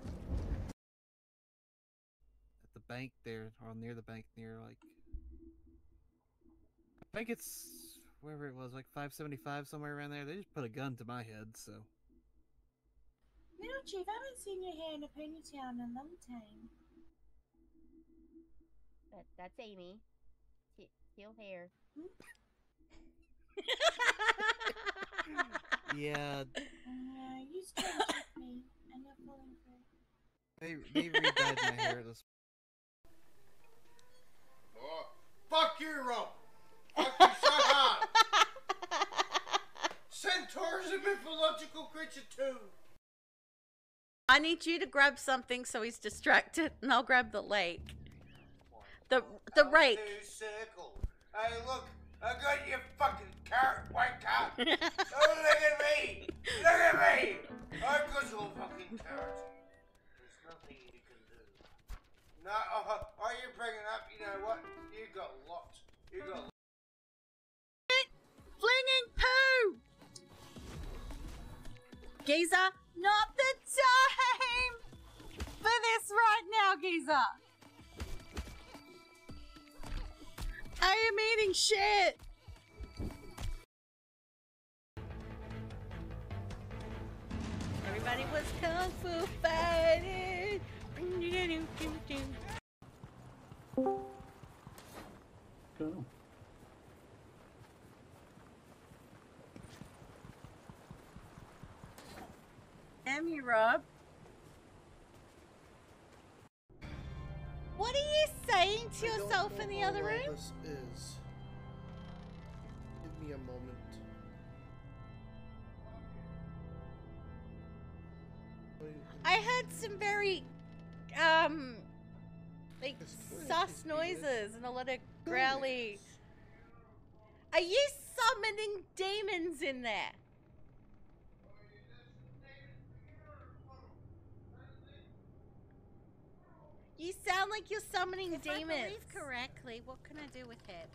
At the bank there, or near the bank, near like... I think it's... wherever it was, like 575, somewhere around there. They just put a gun to my head, so... Little Chief, I haven't seen your hair in a ponytail in a long time. That's Amy. Teal hair. Yeah. You strange with me, and you're falling for it. They re-dyed my hair this... Oh, fuck you, Rob! Fuck you so hard! Centaur's a mythological creature too! I need you to grab something so he's distracted, and I'll grab the lake. The rake. Circle. Hey, look, I got your fucking carrot, wanker! Oh, look at me! Look at me! I've got your fucking carrot. There's nothing you can do. No, bringing up, you know what? You got locked. You got locked. Flinging poo! Geezer, not the time for this right now, Geezer. I am eating shit. Everybody was kung fu fighting. Cool. Damn you, Rob. What are you saying to yourself in the other room? This is. Give me a moment. I heard some very, like sus noises and a lot of growly. Are you summoning demons in there? You sound like you're summoning demons. If I believe correctly, what can I do with him?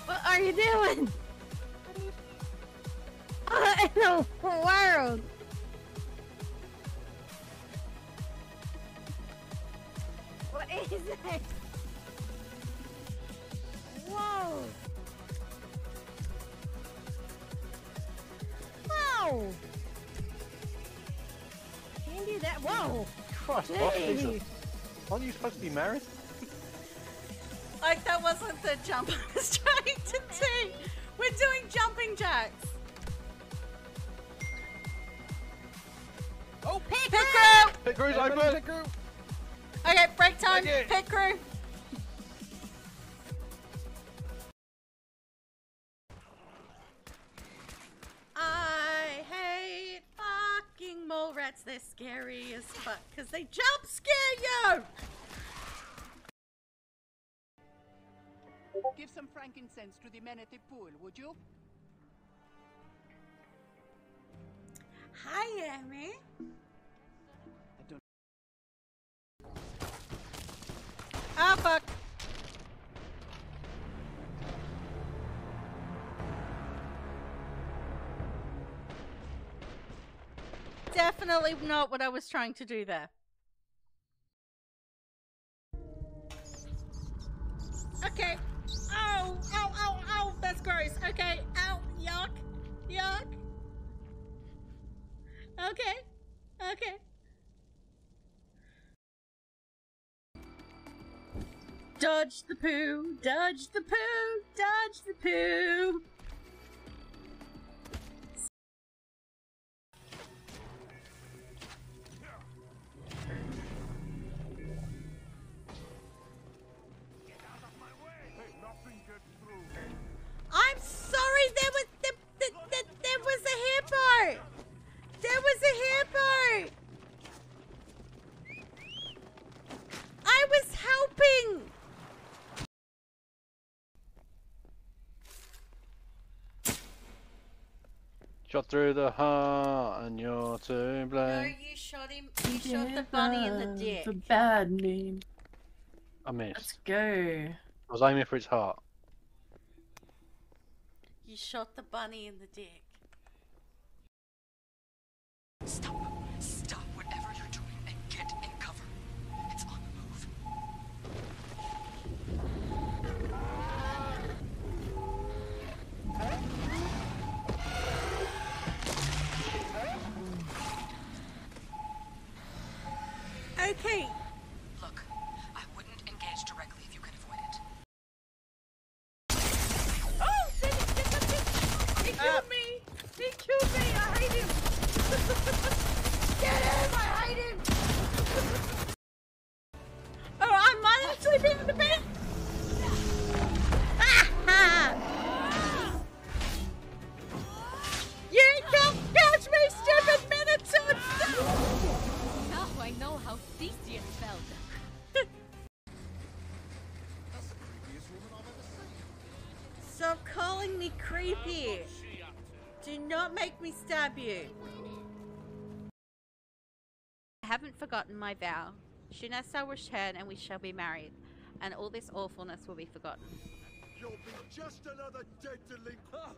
What are you doing? In the world? What is it? Whoa! Whoa! Can't do that. Whoa! Christ, what is it? Aren't you supposed to be married? Like that wasn't the jump I was trying to do. We're doing jumping jacks. Oh, pit crew! Pit crew's open! Pit crew. Okay, break time. Okay. Pit crew. I hate fucking mole rats. They're scary as fuck because they jump scare you. Give some frankincense to the men at the pool, would you? Hi, Amy. Ah, fuck. Definitely not what I was trying to do there. Okay. Oh, ow, ow, ow. That's gross. Okay. Ow. Yuck. Yuck. Okay. Okay. Dodge the poo. Dodge the poo. Dodge the poo. I'm sorry, there was a hippo! There was a hippo! I was helping! Shot through the heart and you're to No, blame. you shot him. You shot the bunny in the dick. The bad name. I missed. Let's go. I was aiming for its heart. You shot the bunny in the dick. Stop. Stop whatever you're doing and get in cover. It's on the move. Okay. Look, I wouldn't engage directly if you could avoid it. Oh, he killed me! He killed me! I hate him! Get him! I hate him! Oh, I might actually be in the pit! You can't catch me, stupid minotaur! Now I know how Theseus felt. creepy. Do not make me stab you. I haven't forgotten my vow. Shunas shall return and we shall be married, and all this awfulness will be forgotten. You'll be just another dead delinquent.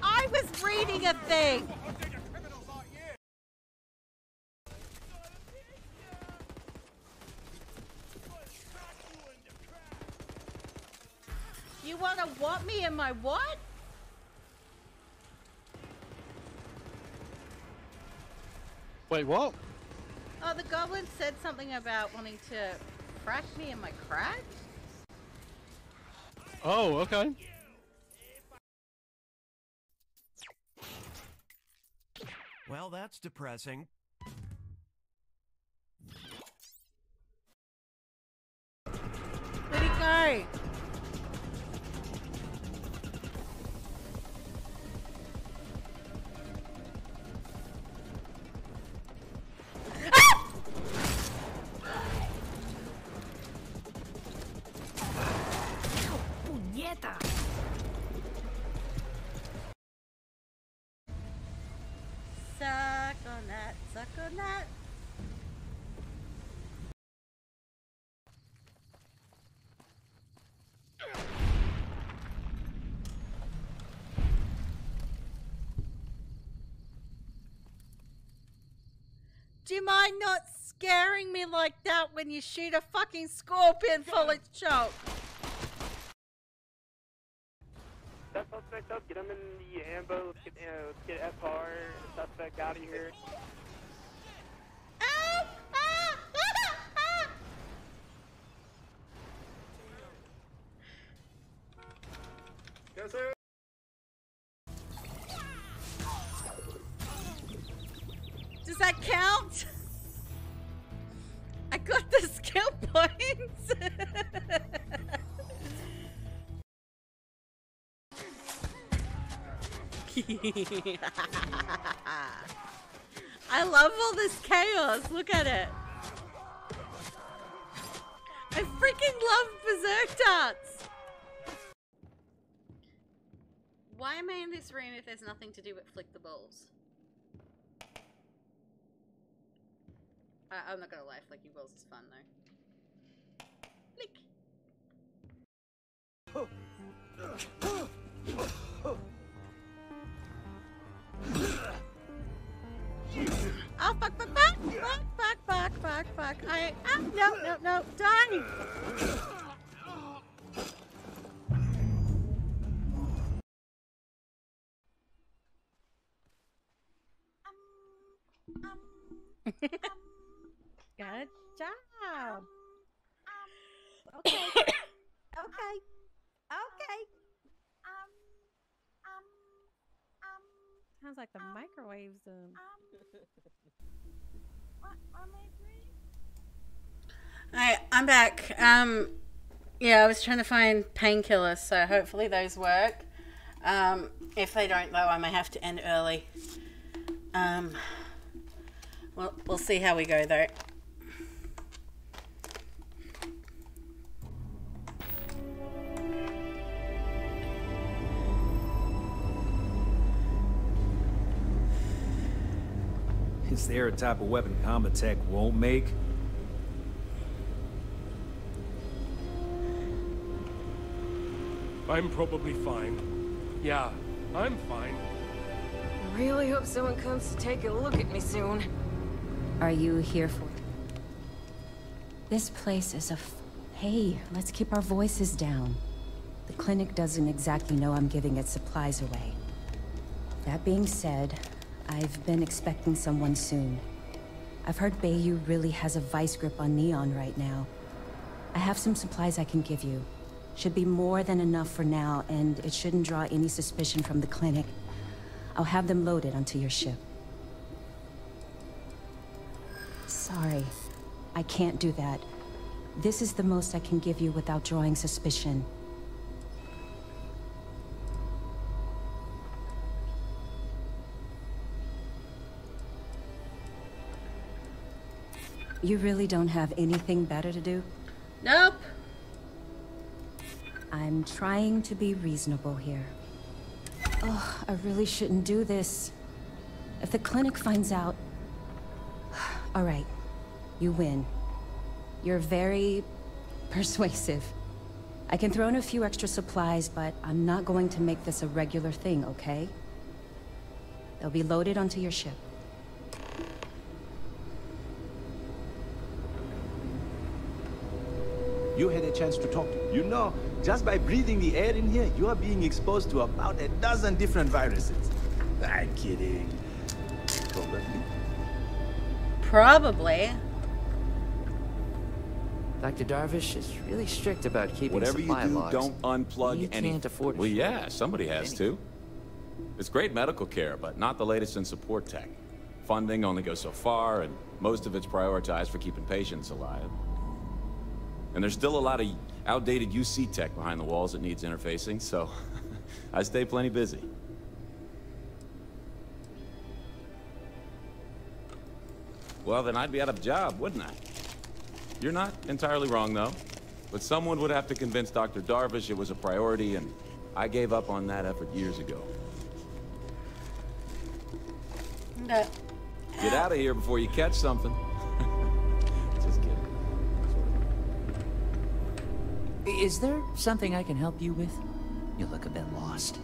I was reading a thing. You want to what me in my what? Wait, what? Oh, the goblin said something about wanting to crack me in my crack? Oh, okay. Well, that's depressing. Where'd he go? Puñeta! Suck on that, suck on that. Do you mind not scaring me like that when you shoot a fucking scorpion full of choke? That suspect up, get him in the ambo, let's get FR and the suspect out of here. Ow! Ah! Ah! Ah! Yes, sir. Does that count? I got the skill points. I love all this chaos. Look at it. I freaking love berserk darts. Why am I in this room if there's nothing to do but flick the balls? I'm not gonna lie, flicking balls is fun though. Flick. Oh, fuck. No, die! Good job. Okay. Okay. Sounds like the microwave's Alright, I'm back. Yeah, I was trying to find painkillers, so hopefully those work. If they don't, though, I may have to end early. We'll see how we go, though. Is there a type of weapon combat tech won't make? I'm probably fine. Yeah, I'm fine. I really hope someone comes to take a look at me soon. Are you here for... This place is Hey, let's keep our voices down. The clinic doesn't exactly know I'm giving its supplies away. That being said, I've been expecting someone soon. I've heard Bayou really has a vice grip on Neon right now. I have some supplies I can give you. Should be more than enough for now, and it shouldn't draw any suspicion from the clinic. I'll have them loaded onto your ship. Sorry, I can't do that. This is the most I can give you without drawing suspicion. You really don't have anything better to do? Nope. I'm trying to be reasonable here. Oh, I really shouldn't do this. If the clinic finds out... All right, you win. You're very persuasive. I can throw in a few extra supplies, but I'm not going to make this a regular thing, okay? They'll be loaded onto your ship. You had a chance to talk to. You know, just by breathing the air in here, you are being exposed to about a dozen different viruses. I'm kidding. Probably. Probably. Dr. Darvish is really strict about keeping Whatever you supply do, logs. don't unplug You any. can't afford. Well, yeah, somebody has to. It's great medical care, but not the latest in support tech. Funding only goes so far, and most of it's prioritized for keeping patients alive. And there's still a lot of outdated UC tech behind the walls that needs interfacing, so I stay plenty busy. Well, then I'd be out of a job, wouldn't I? You're not entirely wrong, though. But someone would have to convince Dr. Darvish it was a priority, and I gave up on that effort years ago. No. Get out of here before you catch something. Just kidding. Is there something I can help you with? You look a bit lost.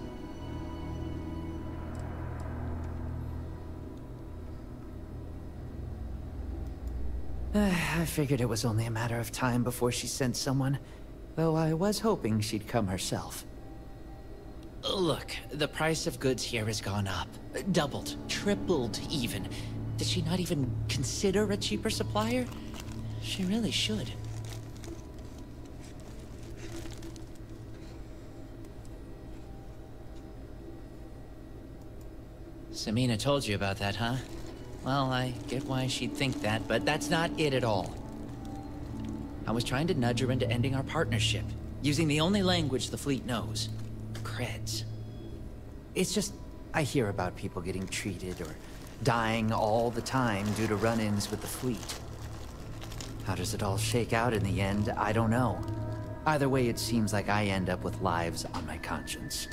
I figured it was only a matter of time before she sent someone, though I was hoping she'd come herself. Look, the price of goods here has gone up. Doubled, tripled even. Did she not even consider a cheaper supplier? She really should. Samina told you about that, huh? Well, I get why she'd think that, but that's not it at all. I was trying to nudge her into ending our partnership, using the only language the fleet knows. Creds. It's just, I hear about people getting treated or dying all the time due to run-ins with the fleet. How does it all shake out in the end? I don't know. Either way, it seems like I end up with lives on my conscience.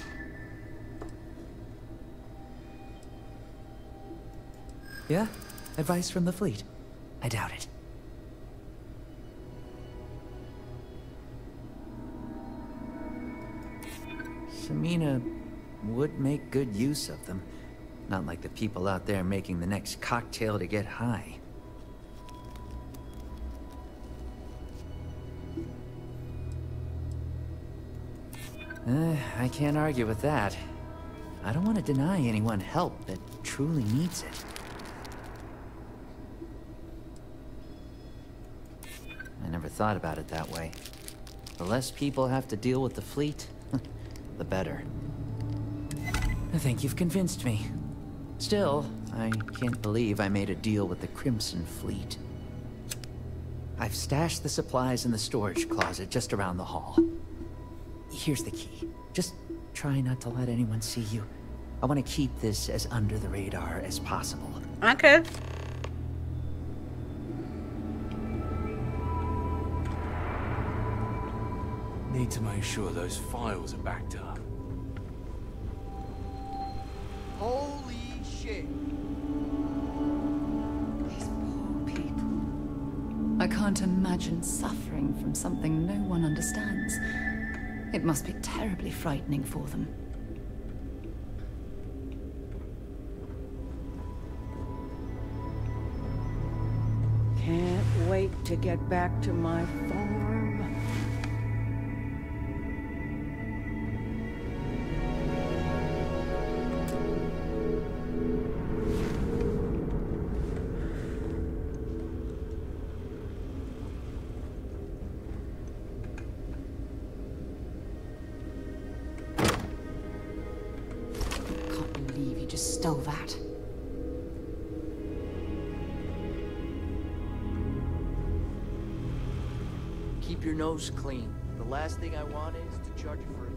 Yeah? Advice from the fleet? I doubt it. Samina would make good use of them. Not like the people out there making the next cocktail to get high. I can't argue with that. I don't want to deny anyone help that truly needs it. I never thought about it that way. The less people have to deal with the fleet, the better. I think you've convinced me. Still, I can't believe I made a deal with the Crimson Fleet. I've stashed the supplies in the storage closet just around the hall. Here's the key. Just try not to let anyone see you. I want to keep this as under the radar as possible. Okay. Need to make sure those files are backed up. Holy shit. These poor people. I can't imagine suffering from something no one understands. It must be terribly frightening for them. Can't wait to get back to my farm. Stole that. Keep your nose clean. The last thing I want is to charge you for it.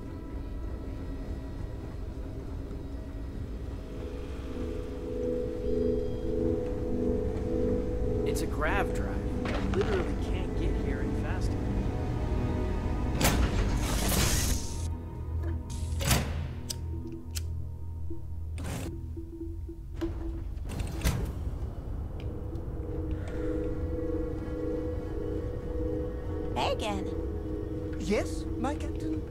It's a grav drive. I literally can't get here any faster. again. Yes, my captain?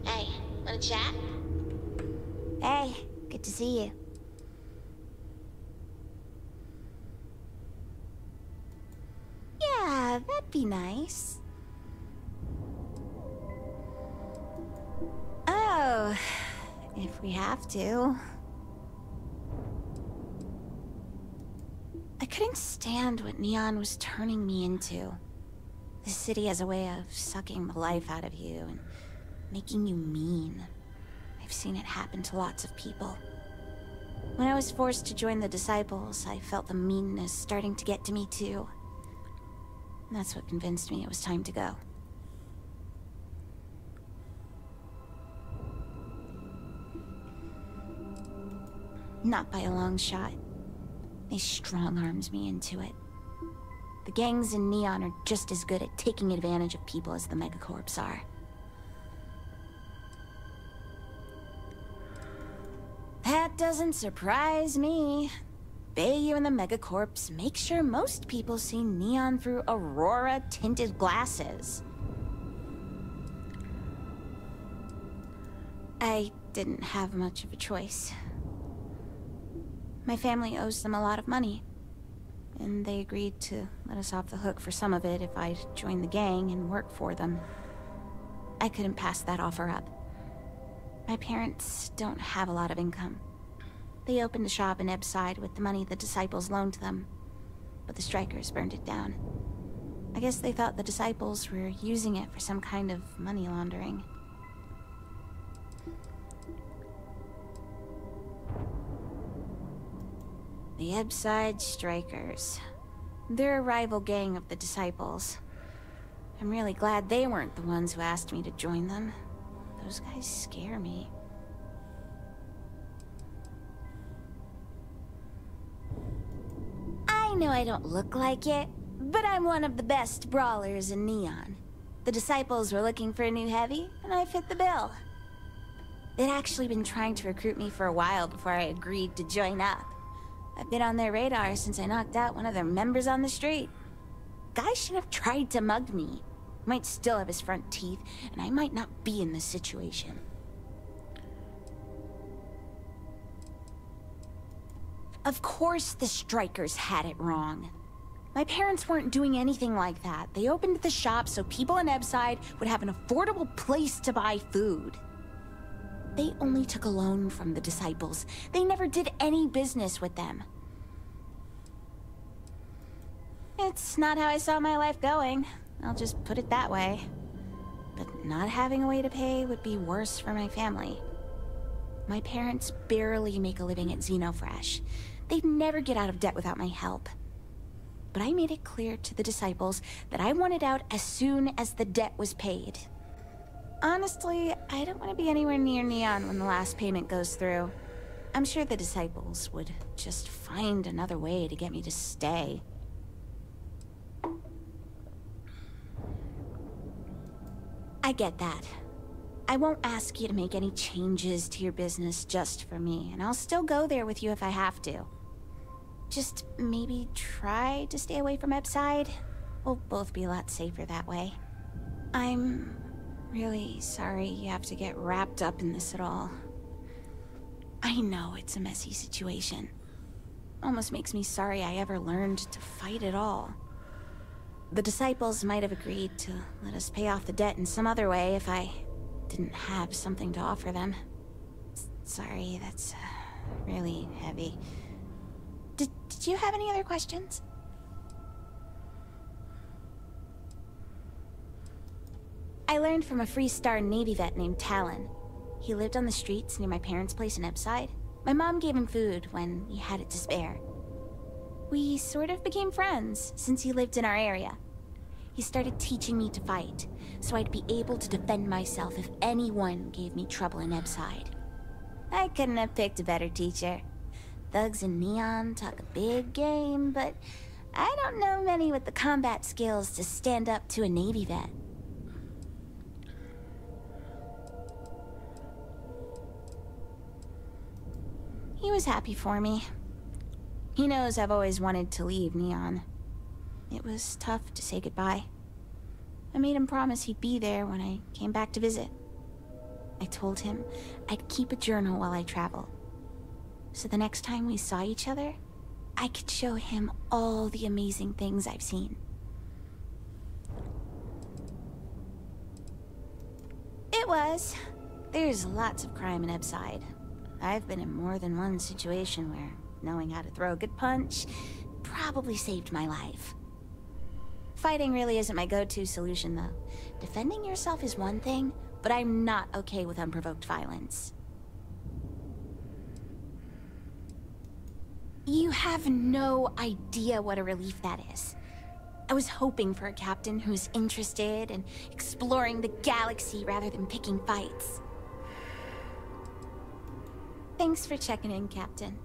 Hey, wanna chat? Hey, good to see you. Yeah, that'd be nice. Oh, if we have to. I couldn't stand what Neon was turning me into. The city has a way of sucking the life out of you and making you mean. I've seen it happen to lots of people. When I was forced to join the Disciples, I felt the meanness starting to get to me too. And that's what convinced me it was time to go. Not by a long shot. They strong-armed me into it. The gangs in Neon are just as good at taking advantage of people as the megacorps are. That doesn't surprise me. Bayou and the megacorps make sure most people see Neon through Aurora-tinted glasses. I didn't have much of a choice. My family owes them a lot of money, and they agreed to let us off the hook for some of it if I joined the gang and work for them. I couldn't pass that offer up. My parents don't have a lot of income. They opened a shop in Ebbside with the money the Disciples loaned them, but the strikers burned it down. I guess they thought the Disciples were using it for some kind of money laundering. The Ebbside Strikers. They're a rival gang of the Disciples. I'm really glad they weren't the ones who asked me to join them. Those guys scare me. I know I don't look like it, but I'm one of the best brawlers in Neon. The Disciples were looking for a new heavy, and I fit the bill. They'd actually been trying to recruit me for a while before I agreed to join up. I've been on their radar since I knocked out one of their members on the street. Guy should have tried to mug me. Might still have his front teeth, and I might not be in this situation. Of course the strikers had it wrong. My parents weren't doing anything like that. They opened the shop so people in Ebbside would have an affordable place to buy food. They only took a loan from the Disciples. They never did any business with them. It's not how I saw my life going. I'll just put it that way. But not having a way to pay would be worse for my family. My parents barely make a living at Xenofresh. They'd never get out of debt without my help. But I made it clear to the Disciples that I wanted out as soon as the debt was paid. Honestly, I don't want to be anywhere near Neon when the last payment goes through. I'm sure the Disciples would just find another way to get me to stay. I get that. I won't ask you to make any changes to your business just for me, and I'll still go there with you if I have to. Just maybe try to stay away from Epside. We'll both be a lot safer that way. I'm really sorry you have to get wrapped up in this at all. I know it's a messy situation. Almost makes me sorry I ever learned to fight at all. The Disciples might have agreed to let us pay off the debt in some other way if I didn't have something to offer them. Sorry, that's really heavy. Did you have any other questions? I learned from a Freestar Navy vet named Talon. He lived on the streets near my parents' place in Epside. My mom gave him food when he had it to spare. We sort of became friends since he lived in our area. He started teaching me to fight, so I'd be able to defend myself if anyone gave me trouble in Epside. I couldn't have picked a better teacher. Thugs in Neon talk a big game, but I don't know many with the combat skills to stand up to a Navy vet. He was happy for me. He knows I've always wanted to leave Neon. It was tough to say goodbye. I made him promise he'd be there when I came back to visit. I told him I'd keep a journal while I travel. So the next time we saw each other, I could show him all the amazing things I've seen. It was. There's lots of crime in Epside. I've been in more than one situation where knowing how to throw a good punch probably saved my life. Fighting really isn't my go-to solution, though. Defending yourself is one thing, but I'm not okay with unprovoked violence. You have no idea what a relief that is. I was hoping for a captain who's interested in exploring the galaxy rather than picking fights. Thanks for checking in, Captain.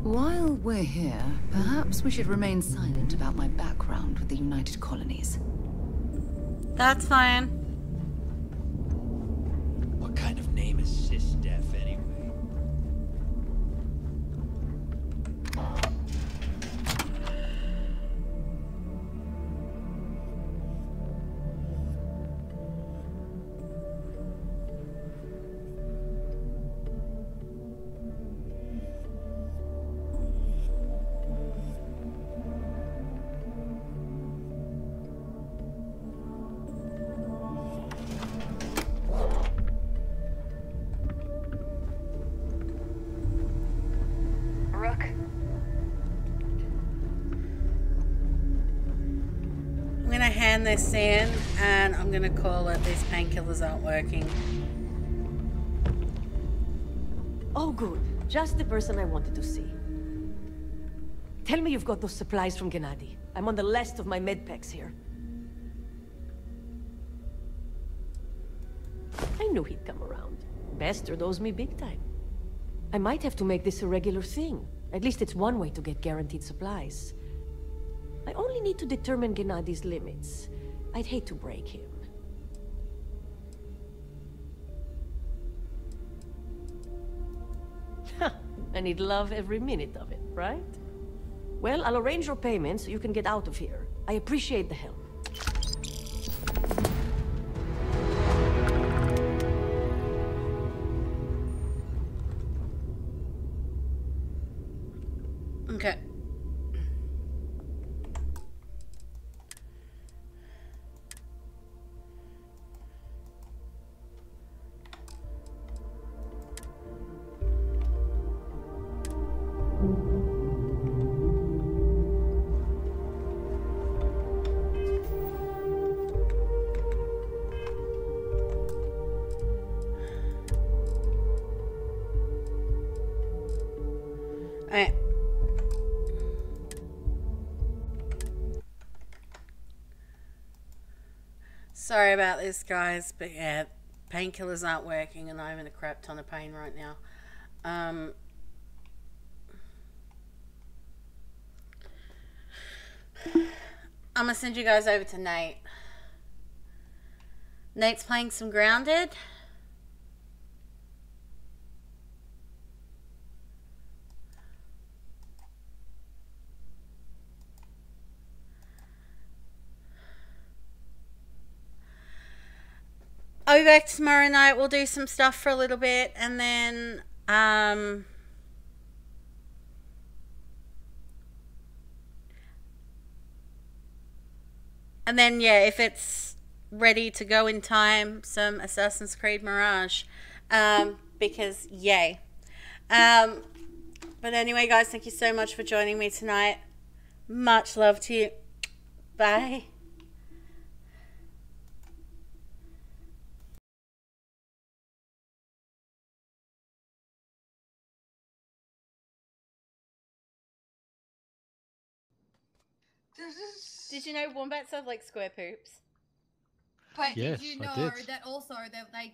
While we're here, perhaps we should remain silent about my background with the United Colonies. That's fine. What kind of name is Sis-Def anyway? This in, and I'm gonna call it these painkillers aren't working. Oh good, just the person I wanted to see. Tell me you've got those supplies from Gennady. I'm on the last of my medpacks here. I knew he'd come around. Bastard owes me big time. I might have to make this a regular thing. At least it's one way to get guaranteed supplies. I only need to determine Gennady's limits. I'd hate to break him. And he'd love every minute of it, right? Well, I'll arrange your payment so you can get out of here. I appreciate the help. Okay. Alright. Sorry about this, guys, but yeah, painkillers aren't working and I'm in a crap ton of pain right now. I'm gonna send you guys over to Nate. Nate's playing some Grounded. I'll be back tomorrow night. We'll do some stuff for a little bit, and then yeah, if it's ready to go in time, some Assassin's Creed Mirage, because yay. But anyway, guys, thank you so much for joining me tonight. Much love to you. Bye. Did you know wombats have like square poops? But Yes, did you I know did. that also that they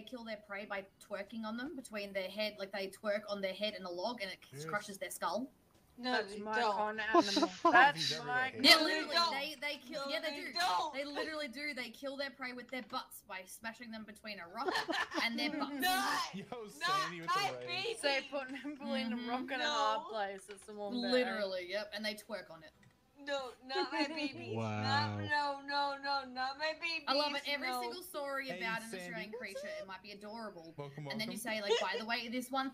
kill their prey by twerking on them between their head, like they twerk on their head in a log and it crushes their skull? No, That's they my don't. kind of What the animal. fuck? That's my Yeah, kind literally, of they kill. No, Yeah, they they do. don't. They literally do. They kill their prey with their butts by smashing them between a rock and their butts. Yo, Sandy with the rage. So putting people in a rock and a hard place. It's the one. Literally, yep, and they twerk on it. No, not my babies. Wow. No, not my babies. I love it. Every no. single story Hey, about an Sandy. Australian creature, it might be adorable. Welcome, And then you welcome. say, like, by the way, this one